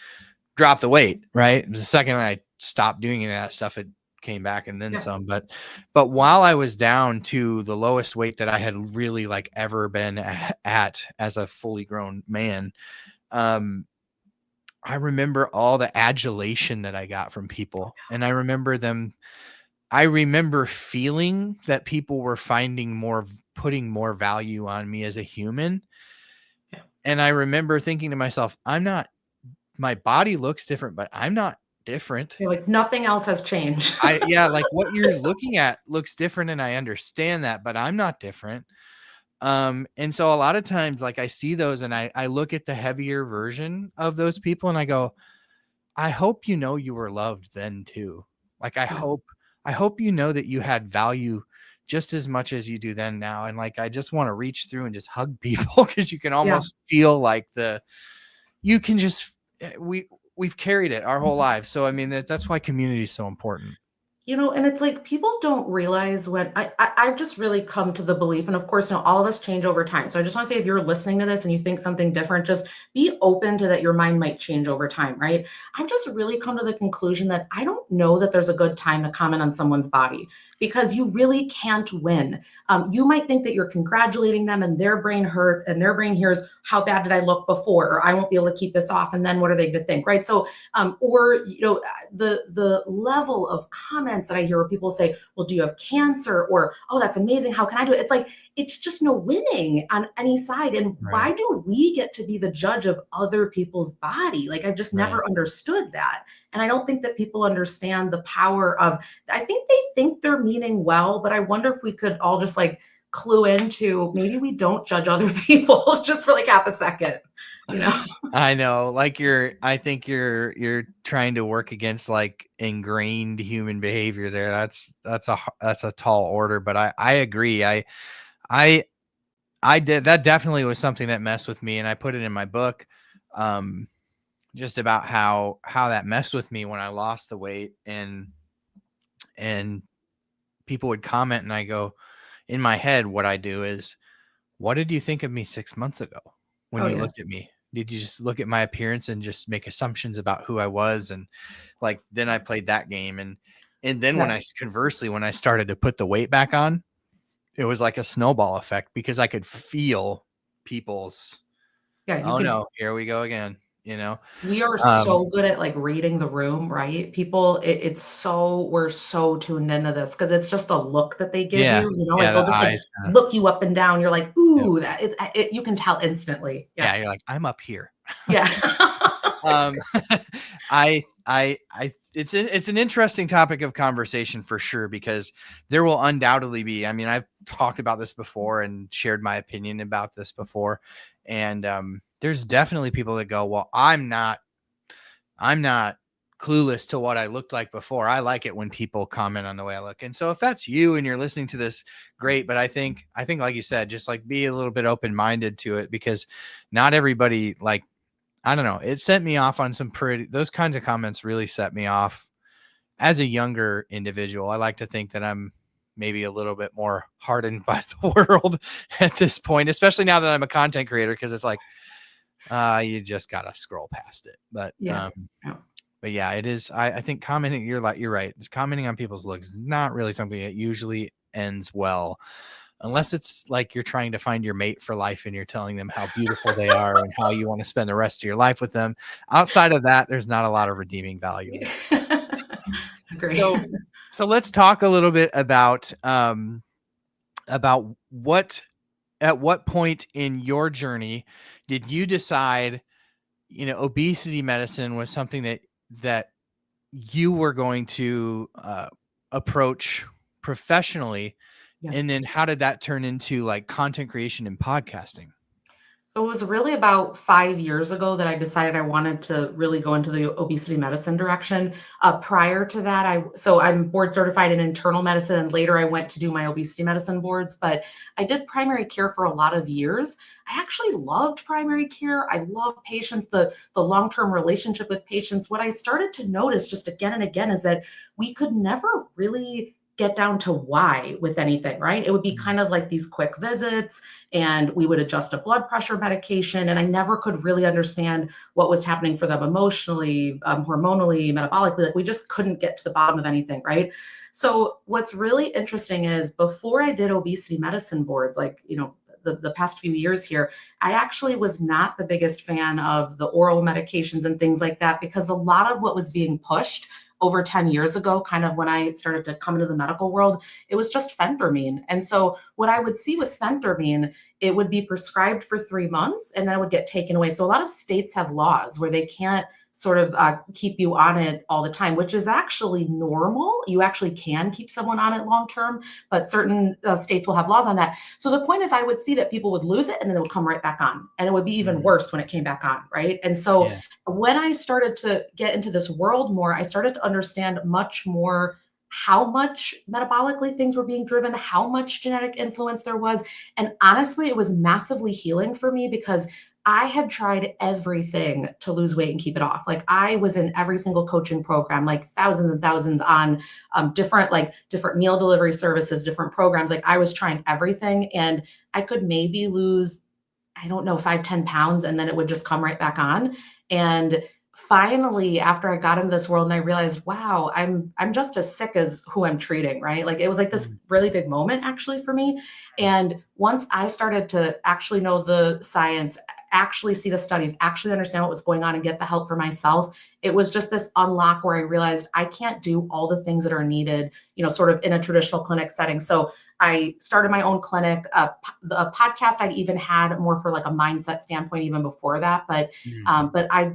dropped the weight. Right. The second I stopped doing any of that stuff, it came back and then some. But while I was down to the lowest weight that I had really like ever been at as a fully grown man, I remember all the adulation that I got from people. And I remember feeling that people were putting more value on me as a human. Yeah. And I remember thinking to myself, my body looks different, but I'm not different. You're like, nothing else has changed. Like, what you're looking at looks different, and I understand that, but I'm not different. And so a lot of times, like, I see those and I look at the heavier version of those people and I go, I hope you were loved then too. Like, I hope that you had value just as much as you do then now. And like, I just want to reach through and just hug people, because you can almost feel like we've carried it our whole lives. So, I mean, that's why community is so important. And it's like, people don't realize when I've just really come to the belief, and of course, all of us change over time. So I just want to say, if you're listening to this and you think something different, just be open to that. Your mind might change over time, right? I've just really come to the conclusion that I don't know that there's a good time to comment on someone's body, because you really can't win. You might think that you're congratulating them and their brain hurt and their brain hears, how bad did I look before? Or I won't be able to keep this off. And then what are they to think, right? So, the level of comments that I hear where people say, well, do you have cancer? Or, oh, that's amazing. How can I do it? It's like, it's just no winning on any side. And why do we get to be the judge of other people's body? Like, I've just never understood that. And I don't think that people understand the power of, I think they think they're meaning well, but I wonder if we could all just like clue into, maybe we don't judge other people just for like half a second, I know, like, I think you're trying to work against like ingrained human behavior there. That's a tall order, but I agree. I did, that definitely was something that messed with me, and I put it in my book, just about how that messed with me when I lost the weight, and people would comment, and I go, in my head, what I do is, what did you think of me 6 months ago when you looked at me? Did you just look at my appearance and just make assumptions about who I was? And like, then I played that game. And then when I started to put the weight back on, it was like a snowball effect, because I could feel people's, no, here we go again. We are so good at like reading the room, right? People, we're so tuned into this, because it's just a look that they give you, like they'll just like look you up and down. You're like, ooh, you can tell instantly. Yeah. You're like, I'm up here. Yeah. It's an interesting topic of conversation for sure, because there will undoubtedly be, I mean, I've talked about this before and shared my opinion about this before. And, there's definitely people that go, well, I'm not clueless to what I looked like before. I like it when people comment on the way I look. And so if that's you and you're listening to this, great. But I think like you said, just like be a little bit open-minded to it, because not everybody, like, I don't know, it set me off on those kinds of comments really set me off as a younger individual. I like to think that I'm maybe a little bit more hardened by the world at this point, especially now that I'm a content creator, because it's like, you just got to scroll past it. But but yeah, it is. I think commenting, you're right. Commenting on people's looks is not really something that usually ends well, unless it's like you're trying to find your mate for life and you're telling them how beautiful they are and how you want to spend the rest of your life with them. Outside of that, there's not a lot of redeeming value. Agree. So let's talk a little bit about at what point in your journey did you decide, obesity medicine was something that you were going to approach professionally? Yeah. And then how did that turn into like content creation and podcasting? So it was really about 5 years ago that I decided I wanted to really go into the obesity medicine direction. Prior to that, I'm board certified in internal medicine, and later I went to do my obesity medicine boards, but I did primary care for a lot of years. I actually loved primary care. I love patients, the long-term relationship with patients. What I started to notice just again and again is that we could never really get down to why with anything, right? It would be kind of like these quick visits, and we would adjust a blood pressure medication. And I never could really understand what was happening for them emotionally, hormonally, metabolically. Like we just couldn't get to the bottom of anything, right? So what's really interesting is before I did obesity medicine board, like, the past few years here, I actually was not the biggest fan of the oral medications and things like that, because a lot of what was being pushed over 10 years ago, kind of when I started to come into the medical world, it was just phentermine. And so what I would see with phentermine, it would be prescribed for 3 months and then it would get taken away. So a lot of states have laws where they can't sort of keep you on it all the time, which is actually normal. You actually can keep someone on it long term, but certain states will have laws on that. So the point is, I would see that people would lose it and then it would come right back on, and it would be even worse when it came back on, right? And so when I started to get into this world more, I started to understand much more how much metabolically things were being driven, how much genetic influence there was. And honestly, it was massively healing for me, because I had tried everything to lose weight and keep it off. Like I was in every single coaching program, like thousands and thousands on different meal delivery services, different programs. Like I was trying everything, and I could maybe lose, 5-10 pounds, and then it would just come right back on. And finally, after I got into this world and I realized, wow, I'm just as sick as who I'm treating, right? Like it was like this really big moment actually for me. And once I started to actually know the science, actually see the studies, actually understand what was going on and get the help for myself, it was just this unlock where I realized I can't do all the things that are needed, sort of in a traditional clinic setting. So I started my own clinic. The podcast I'd even had more for like a mindset standpoint even before that, but I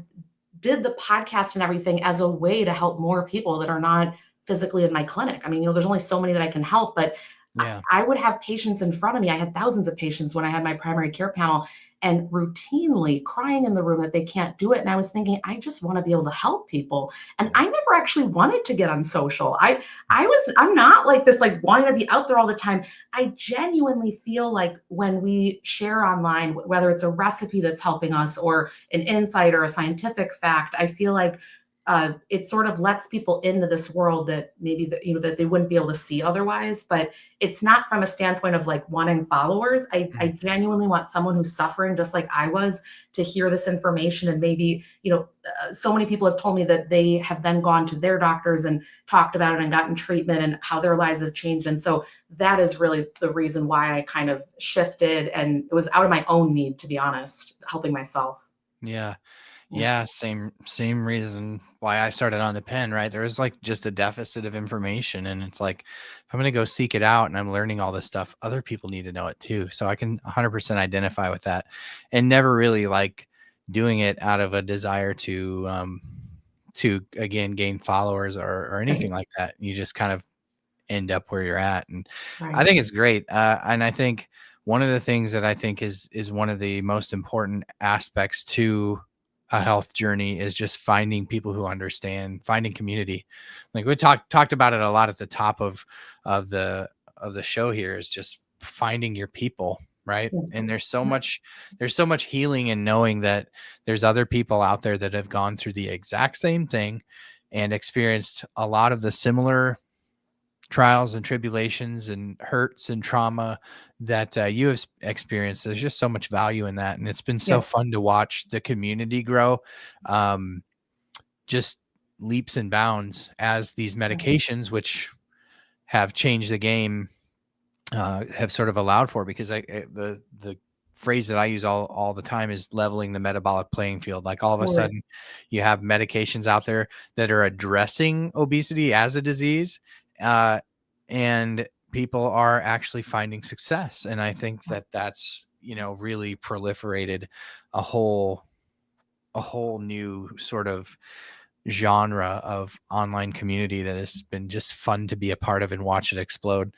did the podcast and everything as a way to help more people that are not physically in my clinic. I mean, there's only so many that I can help, but I would have patients in front of me. I had thousands of patients when I had my primary care panel, and routinely crying in the room that they can't do it. And I was thinking, I just want to be able to help people. And I never actually wanted to get on social. I'm not like this, like wanting to be out there all the time. I genuinely feel like when we share online, whether it's a recipe that's helping us or an insight or a scientific fact, I feel like it sort of lets people into this world that maybe that they wouldn't be able to see otherwise. But it's not from a standpoint of like wanting followers. I genuinely want someone who's suffering just like I was to hear this information. And maybe, so many people have told me that they have then gone to their doctors and talked about it and gotten treatment and how their lives have changed. And so that is really the reason why I kind of shifted, and it was out of my own need, to be honest, helping myself. Yeah, same reason why I started on the pen, right? There was like just a deficit of information, and it's like, if I'm going to go seek it out and I'm learning all this stuff, other people need to know it too. So I can 100% identify with that, and never really like doing it out of a desire to again gain followers or anything like that. You just kind of end up where you're at, and I think it's great. And I think one of the things that I think is one of the most important aspects to a health journey is just finding people who understand, finding community. Like we talked about it a lot at the top of the show here, is just finding your people, right? Yeah. And there's so much healing in knowing that there's other people out there that have gone through the exact same thing and experienced a lot of the similar trials and tribulations and hurts and trauma that you have experienced. There's just so much value in that, and it's been so Yeah. fun to watch the community grow, just leaps and bounds as these medications, which have changed the game, have sort of allowed for, because the phrase that I use all the time is leveling the metabolic playing field. Like all of a Right. sudden you have medications out there that are addressing obesity as a disease, and people are actually finding success. And I think that that's, really proliferated a whole new sort of genre of online community that has been just fun to be a part of and watch it explode.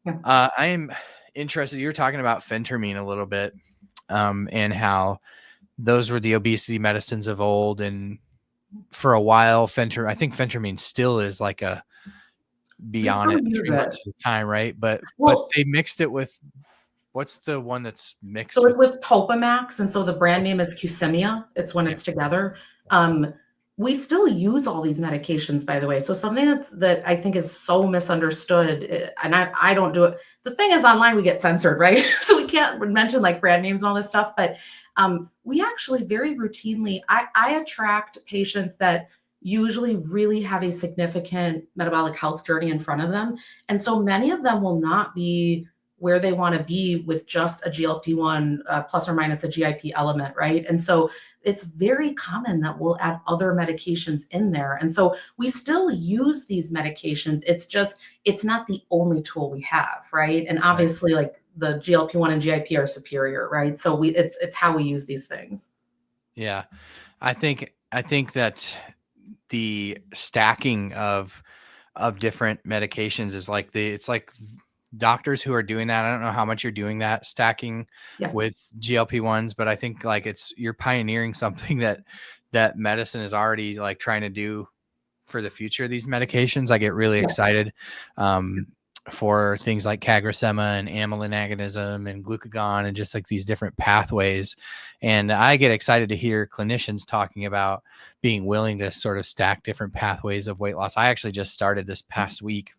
Yeah. I am interested. You were talking about phentermine a little bit, and how those were the obesity medicines of old. And for a while, I think phentermine still is like a be on it 3 months at a time, right? But they mixed it with, what's the one that's mixed So it's with Topamax, and so the brand name is Qsymia. It's when it's together. We still use all these medications, by the way. So something that I think is so misunderstood, and I don't do it. The thing is, online we get censored, right? So we can't mention like brand names and all this stuff. But we actually very routinely, I attract patients that usually really have a significant metabolic health journey in front of them. And so many of them will not be where they want to be with just a GLP-1 plus or minus a GIP element, right? And so it's very common that we'll add other medications in there. And so we still use these medications. It's not the only tool we have, right? And obviously, like the GLP-1 and GIP are superior, right? So it's how we use these things. Yeah. I think that the stacking of different medications is like it's like doctors who are doing that. I don't know how much you're doing that stacking with GLP-1s, but I think like you're pioneering something that medicine is already like trying to do for the future of these medications. I get really excited for things like CagriSema and amylin agonism and glucagon and just like these different pathways. And I get excited to hear clinicians talking about being willing to sort of stack different pathways of weight loss. I actually just started this past week.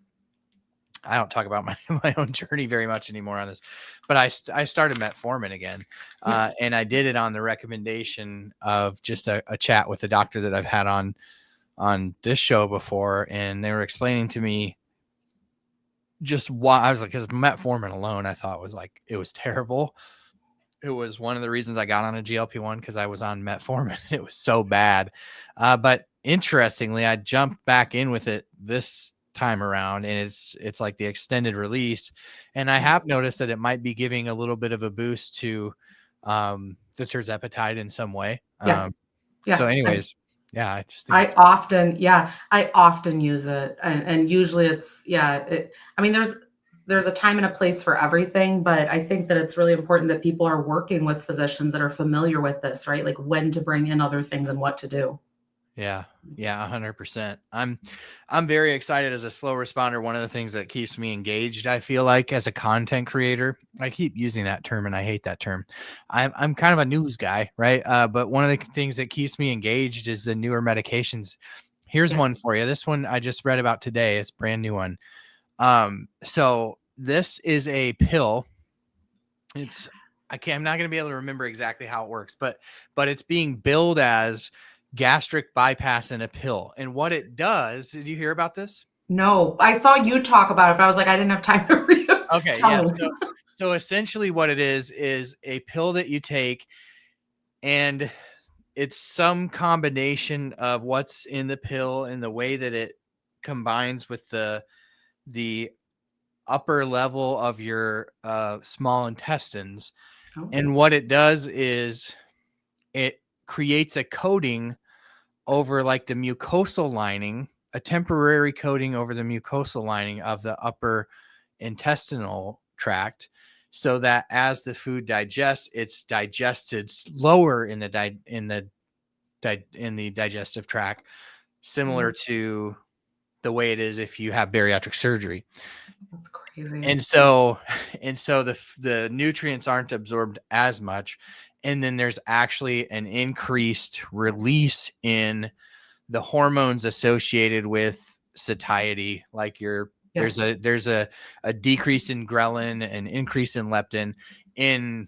I don't talk about my own journey very much anymore on this, but I started metformin again. And I did it on the recommendation of just a chat with a doctor that I've had on this show before. And they were explaining to me just why. I was like, because metformin alone, I thought it was terrible. It was one of the reasons I got on a GLP-1, because I was on metformin. It was so bad. But interestingly, I jumped back in with it this time around, and it's like the extended release. And I have noticed that it might be giving a little bit of a boost to the tirzepatide in some way. So anyways, I just think I often use it, and usually it's I mean, there's a time and a place for everything, but I think that it's really important that people are working with physicians that are familiar with this, right? Like when to bring in other things and what to do. Yeah, 100%. I'm very excited as a slow responder. One of the things that keeps me engaged, I feel like, as a content creator, I keep using that term and I hate that term. I'm kind of a news guy, right? But one of the things that keeps me engaged is the newer medications. Here's one for you. This one I just read about today. It's a brand new one. So this is a pill. I'm not going to be able to remember exactly how it works, but it's being billed as gastric bypass in a pill. And what it does, did you hear about this? No, I saw you talk about it, but I was like, I didn't have time to read it. Okay. So essentially what it is a pill that you take, and it's some combination of what's in the pill and the way that it combines with the upper level of your small intestines. And what it does is it creates a coating over like the mucosal lining, a temporary coating over the mucosal lining of the upper intestinal tract, so that as the food digests, it's digested slower in the in the digestive tract, similar to the way it is if you have bariatric surgery. That's crazy. And so the nutrients aren't absorbed as much. And then there's actually an increased release in the hormones associated with satiety. Like there's a decrease in ghrelin, an increase in leptin. In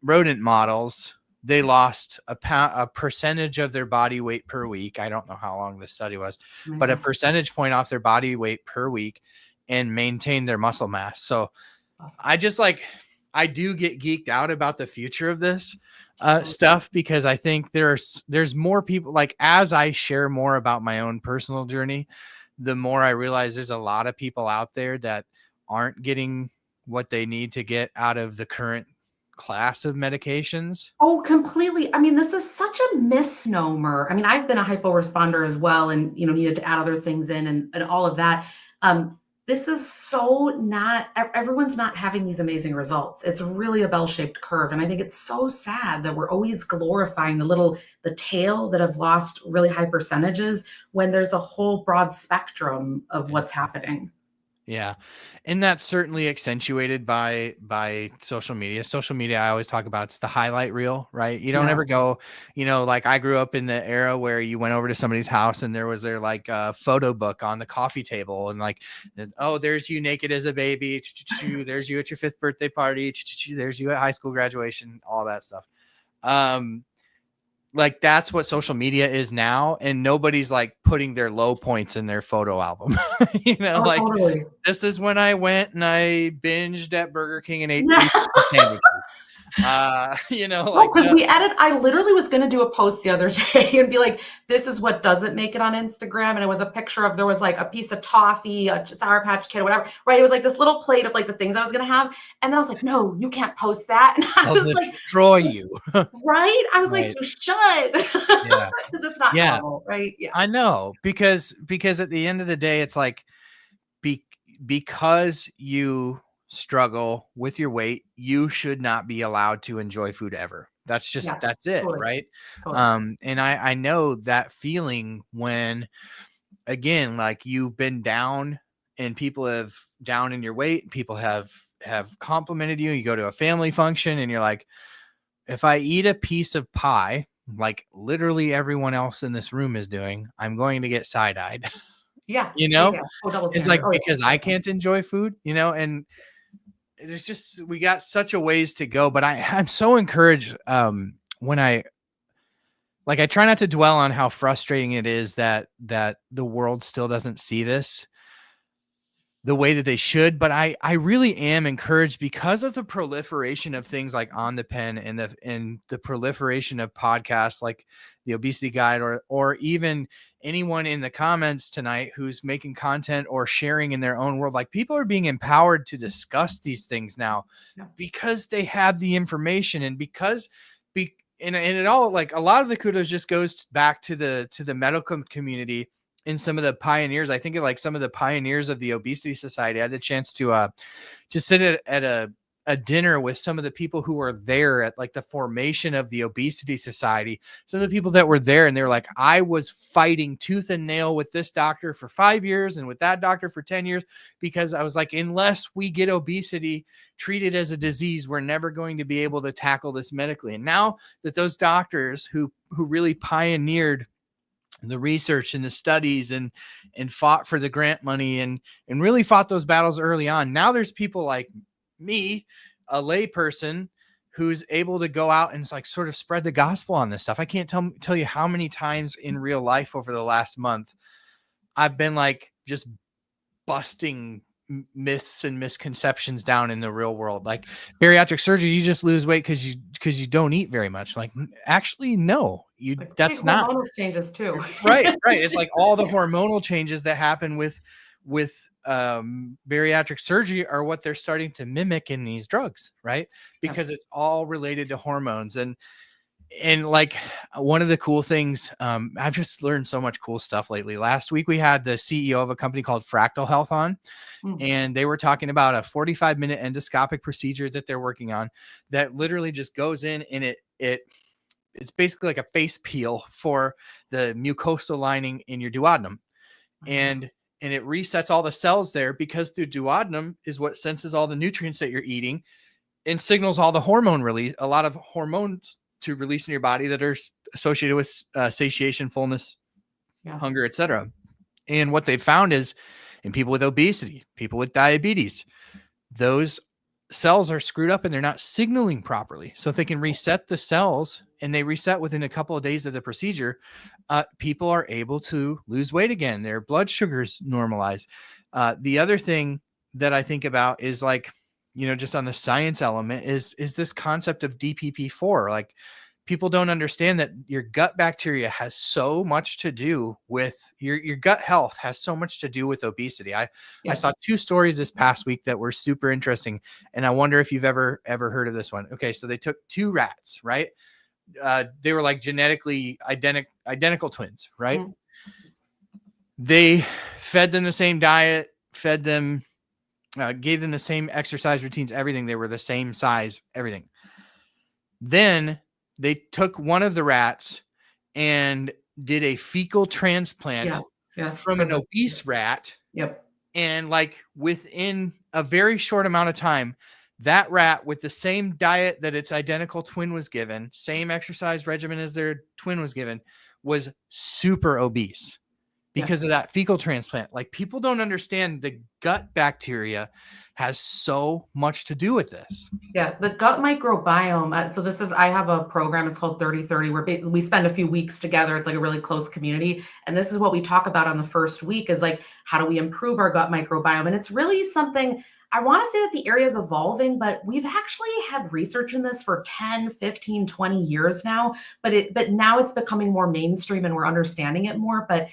rodent models, they lost a percentage of their body weight per week. I don't know how long this study was, but a percentage point off their body weight per week and maintain their muscle mass. So I do get geeked out about the future of this stuff, because I think there's more people, like, as I share more about my own personal journey, the more I realize there's a lot of people out there that aren't getting what they need to get out of the current class of medications. Oh, completely. I mean, this is such a misnomer. I mean, I've been a hypo-responder as well, and, needed to add other things in and all of that. This is so not, everyone's not having these amazing results. It's really a bell-shaped curve. And I think it's so sad that we're always glorifying the tail that have lost really high percentages, when there's a whole broad spectrum of what's happening. Yeah. And that's certainly accentuated by social media. Social media, I always talk about, it's the highlight reel, right? You don't ever go, like, I grew up in the era where you went over to somebody's house and there was their like photo book on the coffee table, and like, oh, there's you naked as a baby. There's you at your 5th birthday party. There's you at high school graduation, all that stuff. Like, that's what social media is now. And nobody's like putting their low points in their photo album. Like, totally. This is when I went and I binged at Burger King and ate 3 sandwiches. Because I literally was going to do a post the other day and be like, this is what doesn't make it on Instagram. And it was a picture of, there was like a piece of toffee, a Sour Patch Kid, or whatever, right? It was like this little plate of like the things I was going to have. And then I was like, no, you can't post that. And I was like, destroy you. Right? I was like, you should. Yeah. Because it's not normal, right? Yeah. I know, because at the end of the day, it's like, because you struggle with your weight, you should not be allowed to enjoy food ever. That's just, that's it. Totally. Right. Totally. And I know that feeling when, again, like, you've been down and people have down in your weight, people have complimented you. You go to a family function and you're like, if I eat a piece of pie, like literally everyone else in this room is doing, I'm going to get side-eyed. Yeah. It's like, because I can't enjoy food, and it's just, we got such a ways to go. But I'm so encouraged when I try not to dwell on how frustrating it is that the world still doesn't see this the way that they should. But I really am encouraged because of the proliferation of things like On the Pen and the proliferation of podcasts like the Obesity Guide, or even anyone in the comments tonight who's making content or sharing in their own world. Like, people are being empowered to discuss these things now because they have the information, and because and it all, like, a lot of the kudos just goes back to the medical community. In some of the pioneers, I think, like some of the pioneers of the Obesity Society, I had the chance to sit at a dinner with some of the people who were there at like the formation of the Obesity Society. Some of the people that were there, and they were like, I was fighting tooth and nail with this doctor for 5 years and with that doctor for 10 years, because I was like, unless we get obesity treated as a disease, we're never going to be able to tackle this medically. And now that those doctors who really pioneered the research and the studies and fought for the grant money and really fought those battles early on, now there's people like me, a lay person, who's able to go out and like sort of spread the gospel on this stuff. I can't tell you how many times in real life over the last month I've been like just busting myths and misconceptions down in the real world. Like, bariatric surgery, you just lose weight because you don't eat very much. Like, actually, no, that's not hormonal changes too. right. It's like all the hormonal changes that happen with bariatric surgery are what they're starting to mimic in these drugs, right? Because it's all related to hormones. And like, one of the cool things, I've just learned so much cool stuff lately. Last week, we had the CEO of a company called Fractal Health on, and they were talking about a 45-minute endoscopic procedure that they're working on that literally just goes in and it it's basically like a face peel for the mucosal lining in your duodenum. And it resets all the cells there because the duodenum is what senses all the nutrients that you're eating and signals all the hormone release, a lot of hormones to release in your body that are associated with satiation, fullness, hunger, etc. And what they found is in people with obesity, people with diabetes, those cells are screwed up and they're not signaling properly. So if they can reset the cells, and they reset within a couple of days of the procedure, people are able to lose weight again. Their blood sugars normalize. The other thing that I think about is like, just on the science element is this concept of DPP4. Like, people don't understand that your gut bacteria has so much to do with your gut health, has so much to do with obesity. I saw 2 stories this past week that were super interesting. And I wonder if you've ever heard of this one. Okay. So they took 2 rats, right? They were like genetically identical twins, right? Mm-hmm. They fed them the same diet, fed them, gave them the same exercise routines, everything. They were the same size, everything. Then they took one of the rats and did a fecal transplant from an obese rat. Yep. And like within a very short amount of time, that rat with the same diet that its identical twin was given, same exercise regimen as their twin was given, was super obese because of that fecal transplant. Like, people don't understand the gut bacteria has so much to do with this. Yeah, the gut microbiome. So I have a program, it's called 30/30, where we spend a few weeks together. It's like a really close community. And this is what we talk about on the first week is like, how do we improve our gut microbiome? And it's really something, I want to say that the area is evolving, but we've actually had research in this for 10, 15, 20 years now, but now it's becoming more mainstream and we're understanding it more. But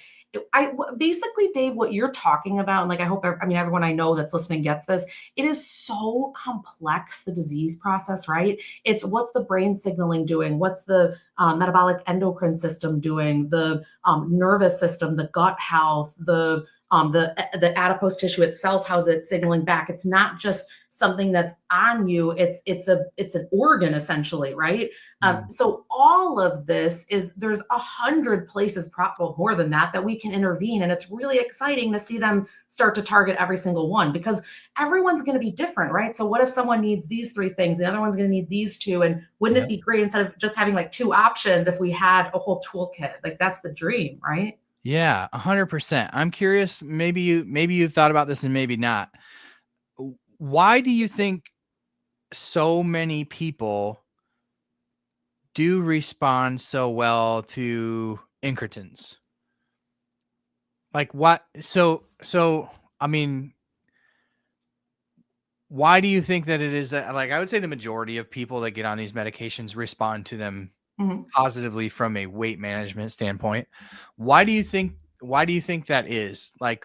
basically, Dave, what you're talking about, and like, everyone I know that's listening gets this. It is so complex, the disease process, right? It's what's the brain signaling doing? What's the metabolic endocrine system doing? The nervous system, the gut health, the adipose tissue itself, how's it signaling back? It's not just something that's on you. It's an organ essentially, right? So all of this there's 100 places, probably more than that we can intervene. And it's really exciting to see them start to target every single one, because everyone's going to be different, right? So what if someone needs these 3 things, the other one's going to need these 2, and wouldn't it be great instead of just having like 2 options if we had a whole toolkit? Like, that's the dream, right? Yeah, 100%. I'm curious, maybe you've thought about this and maybe not. Why do you think so many people do respond so well to incretins? Like, what? So, I mean, why do you think that it is that, like, I would say the majority of people that get on these medications respond to them positively from a weight management standpoint? Why do you think that is? Like,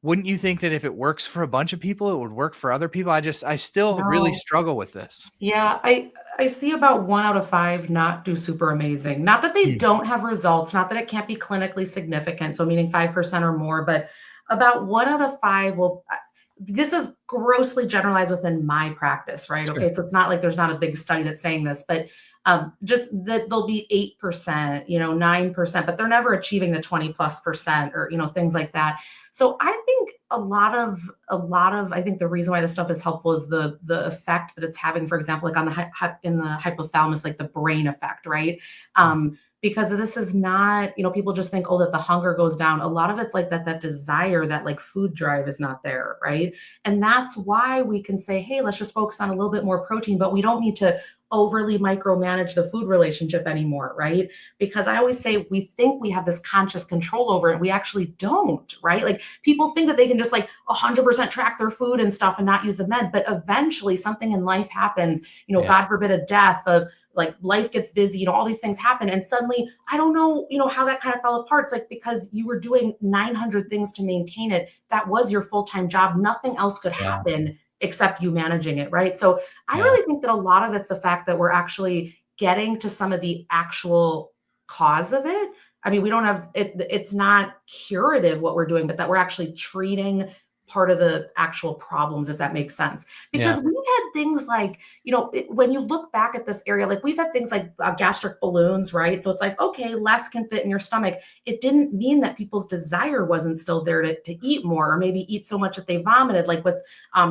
wouldn't you think that if it works for a bunch of people, it would work for other people? I still really struggle with this. Yeah, I see about 1 out of 5 not do super amazing. Not that they don't have results, not that it can't be clinically significant, so meaning 5% or more, but about 1 out of 5 will. This is grossly generalized within my practice, right? Sure. Okay, so it's not like there's not a big study that's saying this, but just that there'll be 8%, 9%, but they're never achieving the 20+% or, things like that. So I think a lot of, I think the reason why this stuff is helpful is the effect that it's having, for example, like on in the hypothalamus, like the brain effect, right? Because this is not, people just think, that the hunger goes down. A lot of it's like that desire, that like food drive is not there, right? And that's why we can say, hey, let's just focus on a little bit more protein, but we don't need to overly micromanage the food relationship anymore, right? Because I always say we think we have this conscious control over it. We actually don't, right? Like, people think that they can just like 100% track their food and stuff and not use a med, but eventually something in life happens, God forbid a death, like life gets busy, all these things happen. And suddenly, I don't know, how that kind of fell apart. It's like, because you were doing 900 things to maintain it. That was your full-time job. Nothing else could happen except you managing it, right? So I really think that a lot of it's the fact that we're actually getting to some of the actual cause of it. I mean, we don't have it. It's not curative what we're doing, but that we're actually treating part of the actual problems, if that makes sense. Because Yeah. we've had things like, when you look back at this area, like we've had things like gastric balloons, right? So it's like, okay, less can fit in your stomach. It didn't mean that people's desire wasn't still there to eat more, or maybe eat so much that they vomited. Like with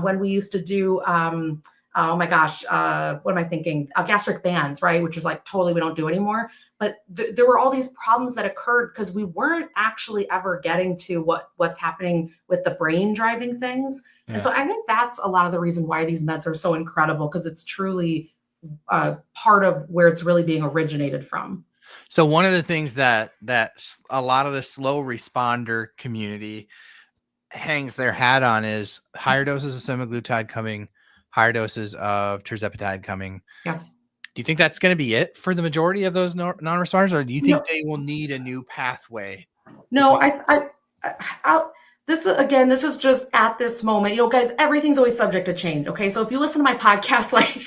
when we used to do, oh my gosh, what am I thinking? Gastric bands, right? Which is like totally we don't do anymore. But there were all these problems that occurred because we weren't actually ever getting to what's happening with the brain driving things. Yeah. And so I think that's a lot of the reason why these meds are so incredible, because it's truly part of where it's really being originated from. So one of the things that a lot of the slow responder community hangs their hat on is higher doses of semaglutide coming, higher doses of tirzepatide coming. Yeah. Do you think that's going to be it for the majority of those non-responders, or do you think they will need a new pathway? No, this is just at this moment, guys, everything's always subject to change. Okay. So if you listen to my podcast, like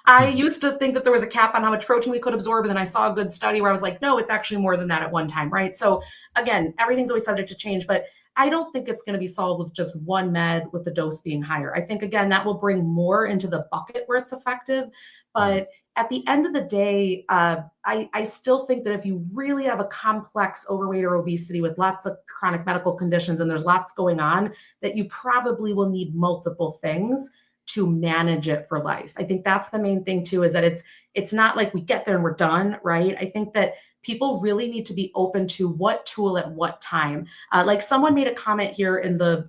I used to think that there was a cap on how much protein we could absorb. And then I saw a good study where I was like, no, it's actually more than that at one time. Right. So again, everything's always subject to change, but I don't think it's going to be solved with just one med with the dose being higher. I think, again, that will bring more into the bucket where it's effective. But at the end of the day, I still think that if you really have a complex overweight or obesity with lots of chronic medical conditions and there's lots going on, that you probably will need multiple things to manage it for life. I think that's the main thing too, is that it's not like we get there and we're done, right? I think that people really need to be open to what tool at what time. Like someone made a comment here in the,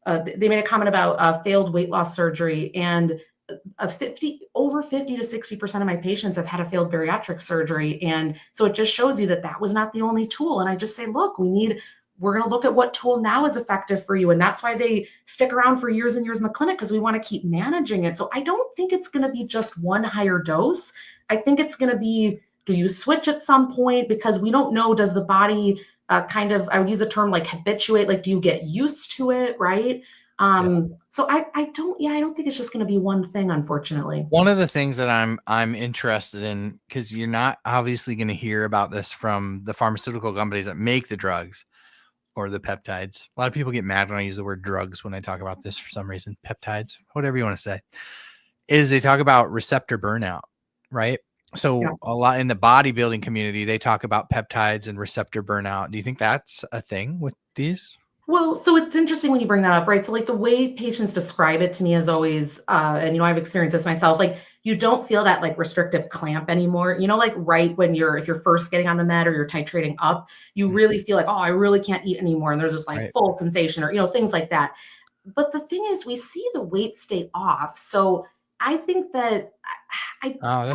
they made a comment about failed weight loss surgery, and over 50 to 60% of my patients have had a failed bariatric surgery. And so it just shows you that was not the only tool. And I just say, look, we're going to look at what tool now is effective for you. And that's why they stick around for years and years in the clinic, because we want to keep managing it. So I don't think it's going to be just one higher dose. I think it's going to be, do you switch at some point? Because we don't know, does the body I would use the term like habituate, like do you get used to it, right? So I don't think it's just going to be one thing, unfortunately. One of the things that I'm interested in, because you're not obviously going to hear about this from the pharmaceutical companies that make the drugs or the peptides. A lot of people get mad when I use the word drugs when I talk about this for some reason. Peptides, whatever you want to say, is they talk about receptor burnout, right? So a lot in the bodybuilding community, they talk about peptides and receptor burnout. Do you think that's a thing with these? Well, so it's interesting when you bring that up, right? So like the way patients describe it to me is always, and I've experienced this myself, like you don't feel that like restrictive clamp anymore. Like right when if you're first getting on the med or you're titrating up, you really feel like, oh, I really can't eat anymore. And there's just like full sensation or, things like that. But the thing is, we see the weight stay off. So I think that I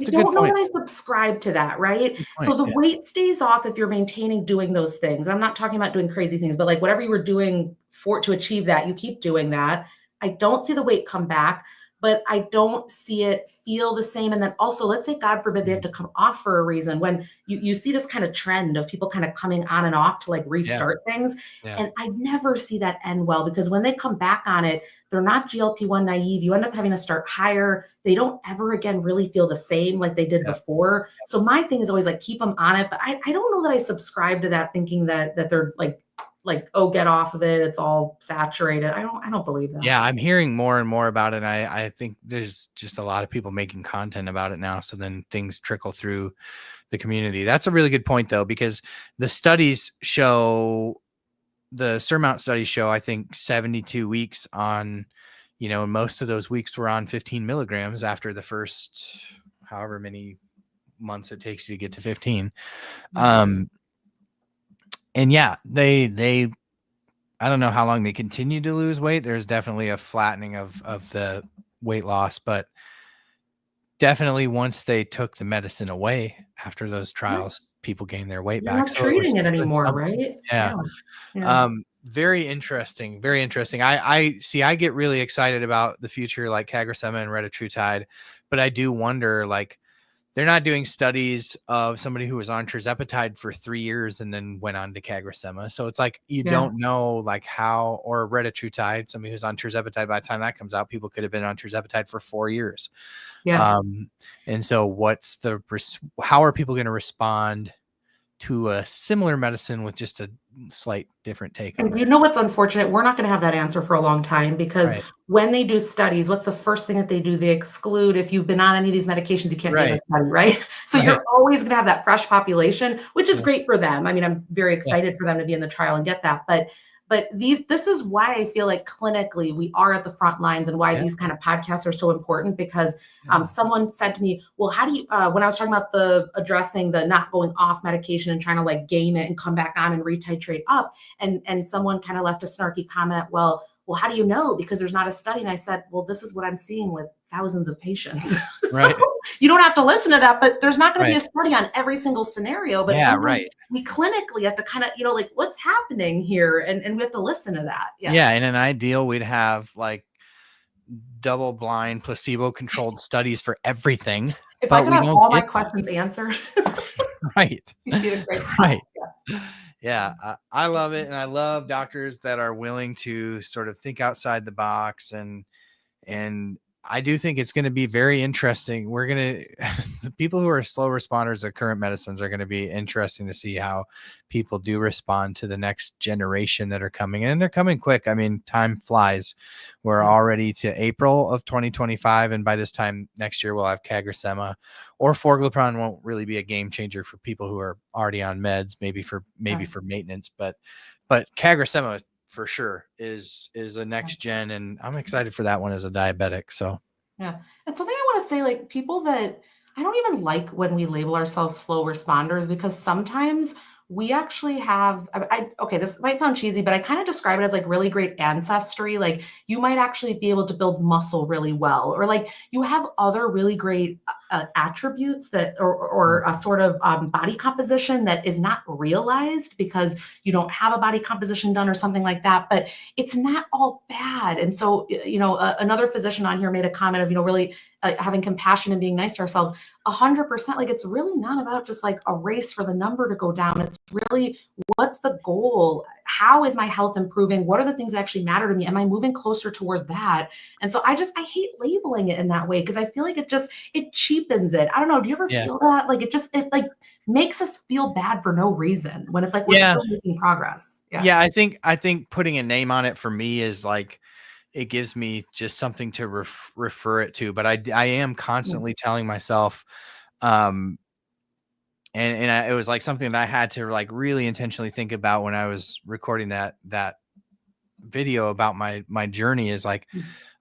don't know that I subscribe to that, right? So the weight stays off if you're maintaining doing those things. I'm not talking about doing crazy things, but like whatever you were doing to achieve that, you keep doing that. I don't see the weight come back, but I don't see it feel the same. And then also, let's say, God forbid, they have to come off for a reason. When you see this kind of trend of people kind of coming on and off to like restart things. And I never see that end well, because when they come back on it, they're not GLP-1 naive. You end up having to start higher. They don't ever again really feel the same like they did before. So my thing is always like, keep them on it. But I don't know that I subscribe to that, thinking that they're like, oh, get off of it, it's all saturated. I don't believe that. Yeah, I'm hearing more and more about it. And I think there's just a lot of people making content about it now. So then things trickle through the community. That's a really good point, though, because the studies show, the Surmount studies show, I think 72 weeks on, and most of those weeks were on 15 milligrams after the first however many months it takes you to get to 15. And they I don't know how long they continue to lose weight. There's definitely a flattening of the weight loss, but definitely once they took the medicine away after those trials, people gained their weight back. You're not treating it anymore, right? Yeah. Very interesting. Very interesting. I get really excited about the future, like CagriSema and retatrutide, but I do wonder, like, they're not doing studies of somebody who was on tirzepatide for 3 years and then went on to CagriSema. So it's like, you don't know like how, or retatrutide, somebody who's on tirzepatide, by the time that comes out, people could have been on tirzepatide for 4 years. And so how are people going to respond to a similar medicine with just a slight different take on And it. you know what's unfortunate? We're not going to have that answer for a long time because Right. when they do studies, what's the first thing that they do? They exclude if you've been on any of these medications, you can't be in the Right. study, right? So Right. you're always going to have that fresh population, which is Yeah. great for them. I mean, I'm very Yeah. excited for them to be in the trial and get that. But this is why I feel like clinically we are at the front lines and why Yeah. these kind of podcasts are so important because Yeah. someone said to me, well, how do you, when I was talking about the addressing the not going off medication and trying to like gain it and come back on and retitrate up, and someone kind of left a snarky comment, well, how do you know? Because there's not a study. And I said, well, this is what I'm seeing with thousands of patients. Right. So you don't have to listen to that, but there's not going to be Right. a study on every single scenario. But Yeah, sometimes right. we clinically have to kind of, like what's happening here? And we have to listen to that. Yeah. Yeah. In an ideal, we'd have like double blind placebo controlled studies for everything. If but I could we have don't all my get that. questions answered, Right. it'd be a great Right. Yeah. Yeah. I love it. And I love doctors that are willing to sort of think outside the box. And I do think it's going to be very interesting. We're going to, the people who are slow responders of current medicines are going to be interesting to see how people do respond to the next generation that are coming. And they're coming quick. I mean, time flies. We're already to April of 2025. And by this time next year, we'll have CagriSema, or Forglipron won't really be a game changer for people who are already on meds, maybe for maintenance, but CagriSema for sure is a next gen, and I'm excited for that one as a diabetic. So yeah. And something I want to say, like people that I don't even like when we label ourselves slow responders, because sometimes we actually have, okay, this might sound cheesy, but I kind of describe it as like really great ancestry. Like you might actually be able to build muscle really well, or like you have other really great attributes that, or a sort of body composition that is not realized because you don't have a body composition done or something like that, but it's not all bad. And so, another physician on here made a comment of, really having compassion and being nice to ourselves. 100%. Like it's really not about just like a race for the number to go down. It's really, what's the goal? How is my health improving? What are the things that actually matter to me? Am I moving closer toward that? And so I hate labeling it in that way because I feel like it cheapens it. I don't know. Do you ever feel that? Like it like makes us feel bad for no reason when it's like we're still making progress. Yeah. I think putting a name on it for me is like, it gives me just something to refer it to, but I am constantly telling myself, and it was like something that I had to like really intentionally think about when I was recording that video about my journey, is like,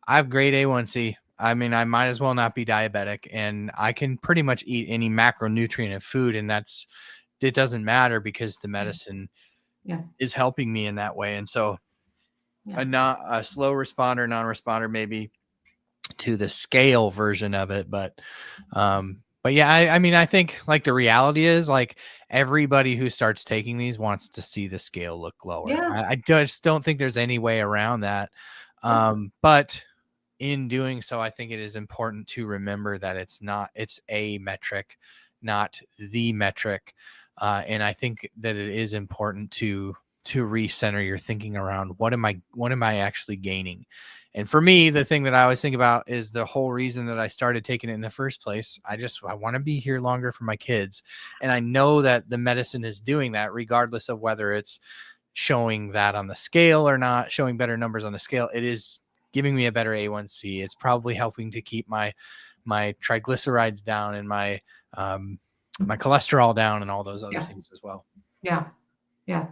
I have great A1C. I mean, I might as well not be diabetic, and I can pretty much eat any macronutrient of food, and it doesn't matter because the medicine is helping me in that way. And so a slow responder, non-responder, maybe to the scale version of it. But yeah, I mean, I think like the reality is like everybody who starts taking these wants to see the scale look lower. I just don't think there's any way around that. But in doing so, I think it is important to remember that it's a metric, not the metric. And I think that it is important to recenter your thinking around what am I actually gaining. And for me, the thing that I always think about is the whole reason that I started taking it in the first place. I want to be here longer for my kids. And I know that the medicine is doing that regardless of whether it's showing that on the scale or not, showing better numbers on the scale. It is giving me a better A1C. It's probably helping to keep my triglycerides down and my cholesterol down and all those other things as well. Yeah. Yeah.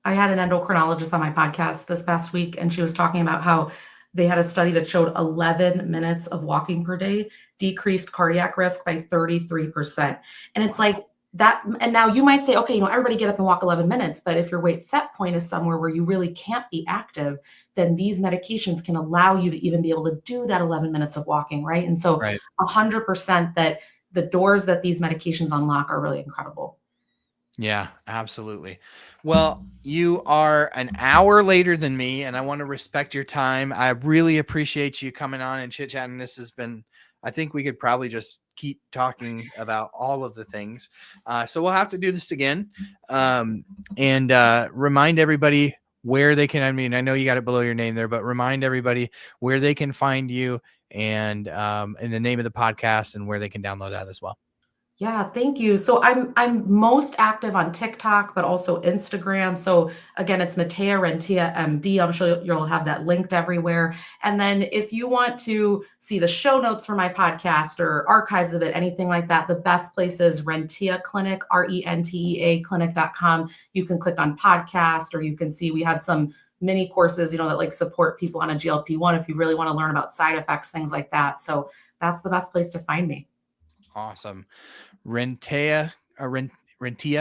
I had an endocrinologist on my podcast this past week, and she was talking about how they had a study that showed 11 minutes of walking per day decreased cardiac risk by 33%. And it's like that. And now you might say, okay, everybody get up and walk 11 minutes. But if your weight set point is somewhere where you really can't be active, then these medications can allow you to even be able to do that 11 minutes of walking. Right. And so 100% that the doors that these medications unlock are really incredible. Yeah, absolutely. Well, you are an hour later than me, and I want to respect your time. I really appreciate you coming on and chit-chatting. This has been, I think we could probably just keep talking about all of the things. So we'll have to do this again. And remind everybody where they can, I know you got it below your name there, but remind everybody where they can find you and the name of the podcast and where they can download that as well. Yeah, thank you. So I'm most active on TikTok, but also Instagram. So again, it's Matthea Rentea MD. I'm sure you'll have that linked everywhere. And then if you want to see the show notes for my podcast or archives of it, anything like that, the best place is Rentea Clinic, RENTEA clinic.com. You can click on podcast, or you can see we have some mini courses, that like support people on a GLP-1 if you really want to learn about side effects, things like that. So that's the best place to find me. Awesome. Rentea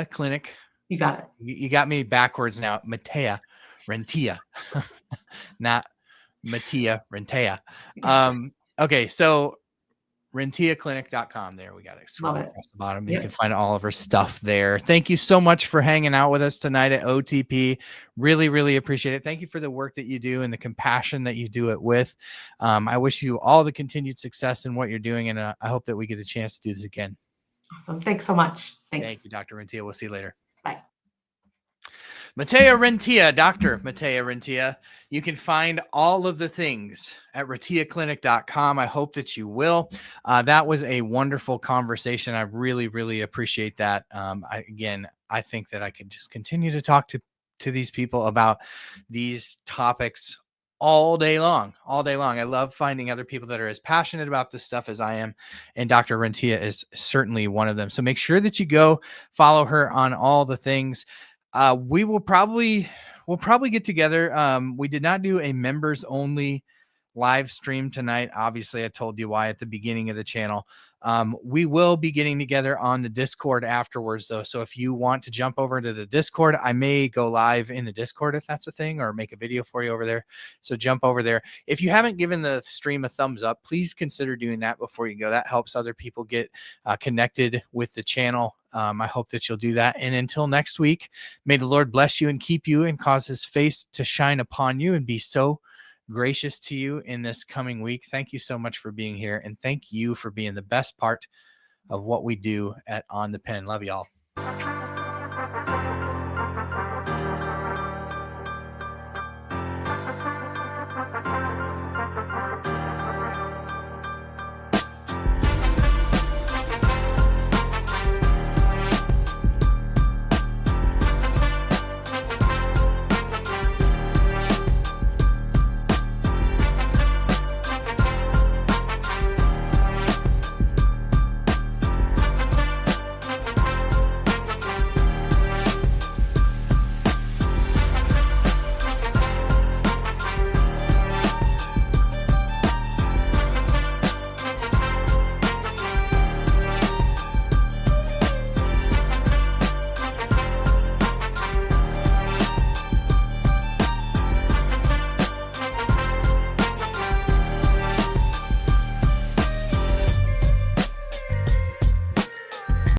Clinic. You got it. You got me backwards now. Matthea Rentea, not Matthea Rentea. Okay, so renteaclinic.com. There, we got to scroll across the bottom. You can find all of our stuff there. Thank you so much for hanging out with us tonight at OTP. Really, really appreciate it. Thank you for the work that you do and the compassion that you do it with. I wish you all the continued success in what you're doing, and I hope that we get a chance to do this again. Awesome. Thanks so much. Thanks. Thank you, Dr. Rentea. We'll see you later. Bye. Matthea Rentea, Dr. Matthea Rentea. You can find all of the things at renteaclinic.com. I hope that you will. That was a wonderful conversation. I really, really appreciate that. I think that I could just continue to talk to these people about these topics all day long. I love finding other people that are as passionate about this stuff as I am. And Dr. Rentea is certainly one of them. So make sure that you go follow her on all the things. We'll probably get together. We did not do a members only live stream tonight. Obviously, I told you why at the beginning of the channel. We will be getting together on the Discord afterwards, though. So if you want to jump over to the Discord, I may go live in the Discord if that's a thing, or make a video for you over there. So jump over there. If you haven't given the stream a thumbs up, please consider doing that before you go. That helps other people get connected with the channel. I hope that you'll do that. And until next week, may the Lord bless you and keep you and cause his face to shine upon you and be so gracious to you in this coming week. Thank you so much for being here. And thank you for being the best part of what we do at On the Pen. Love y'all.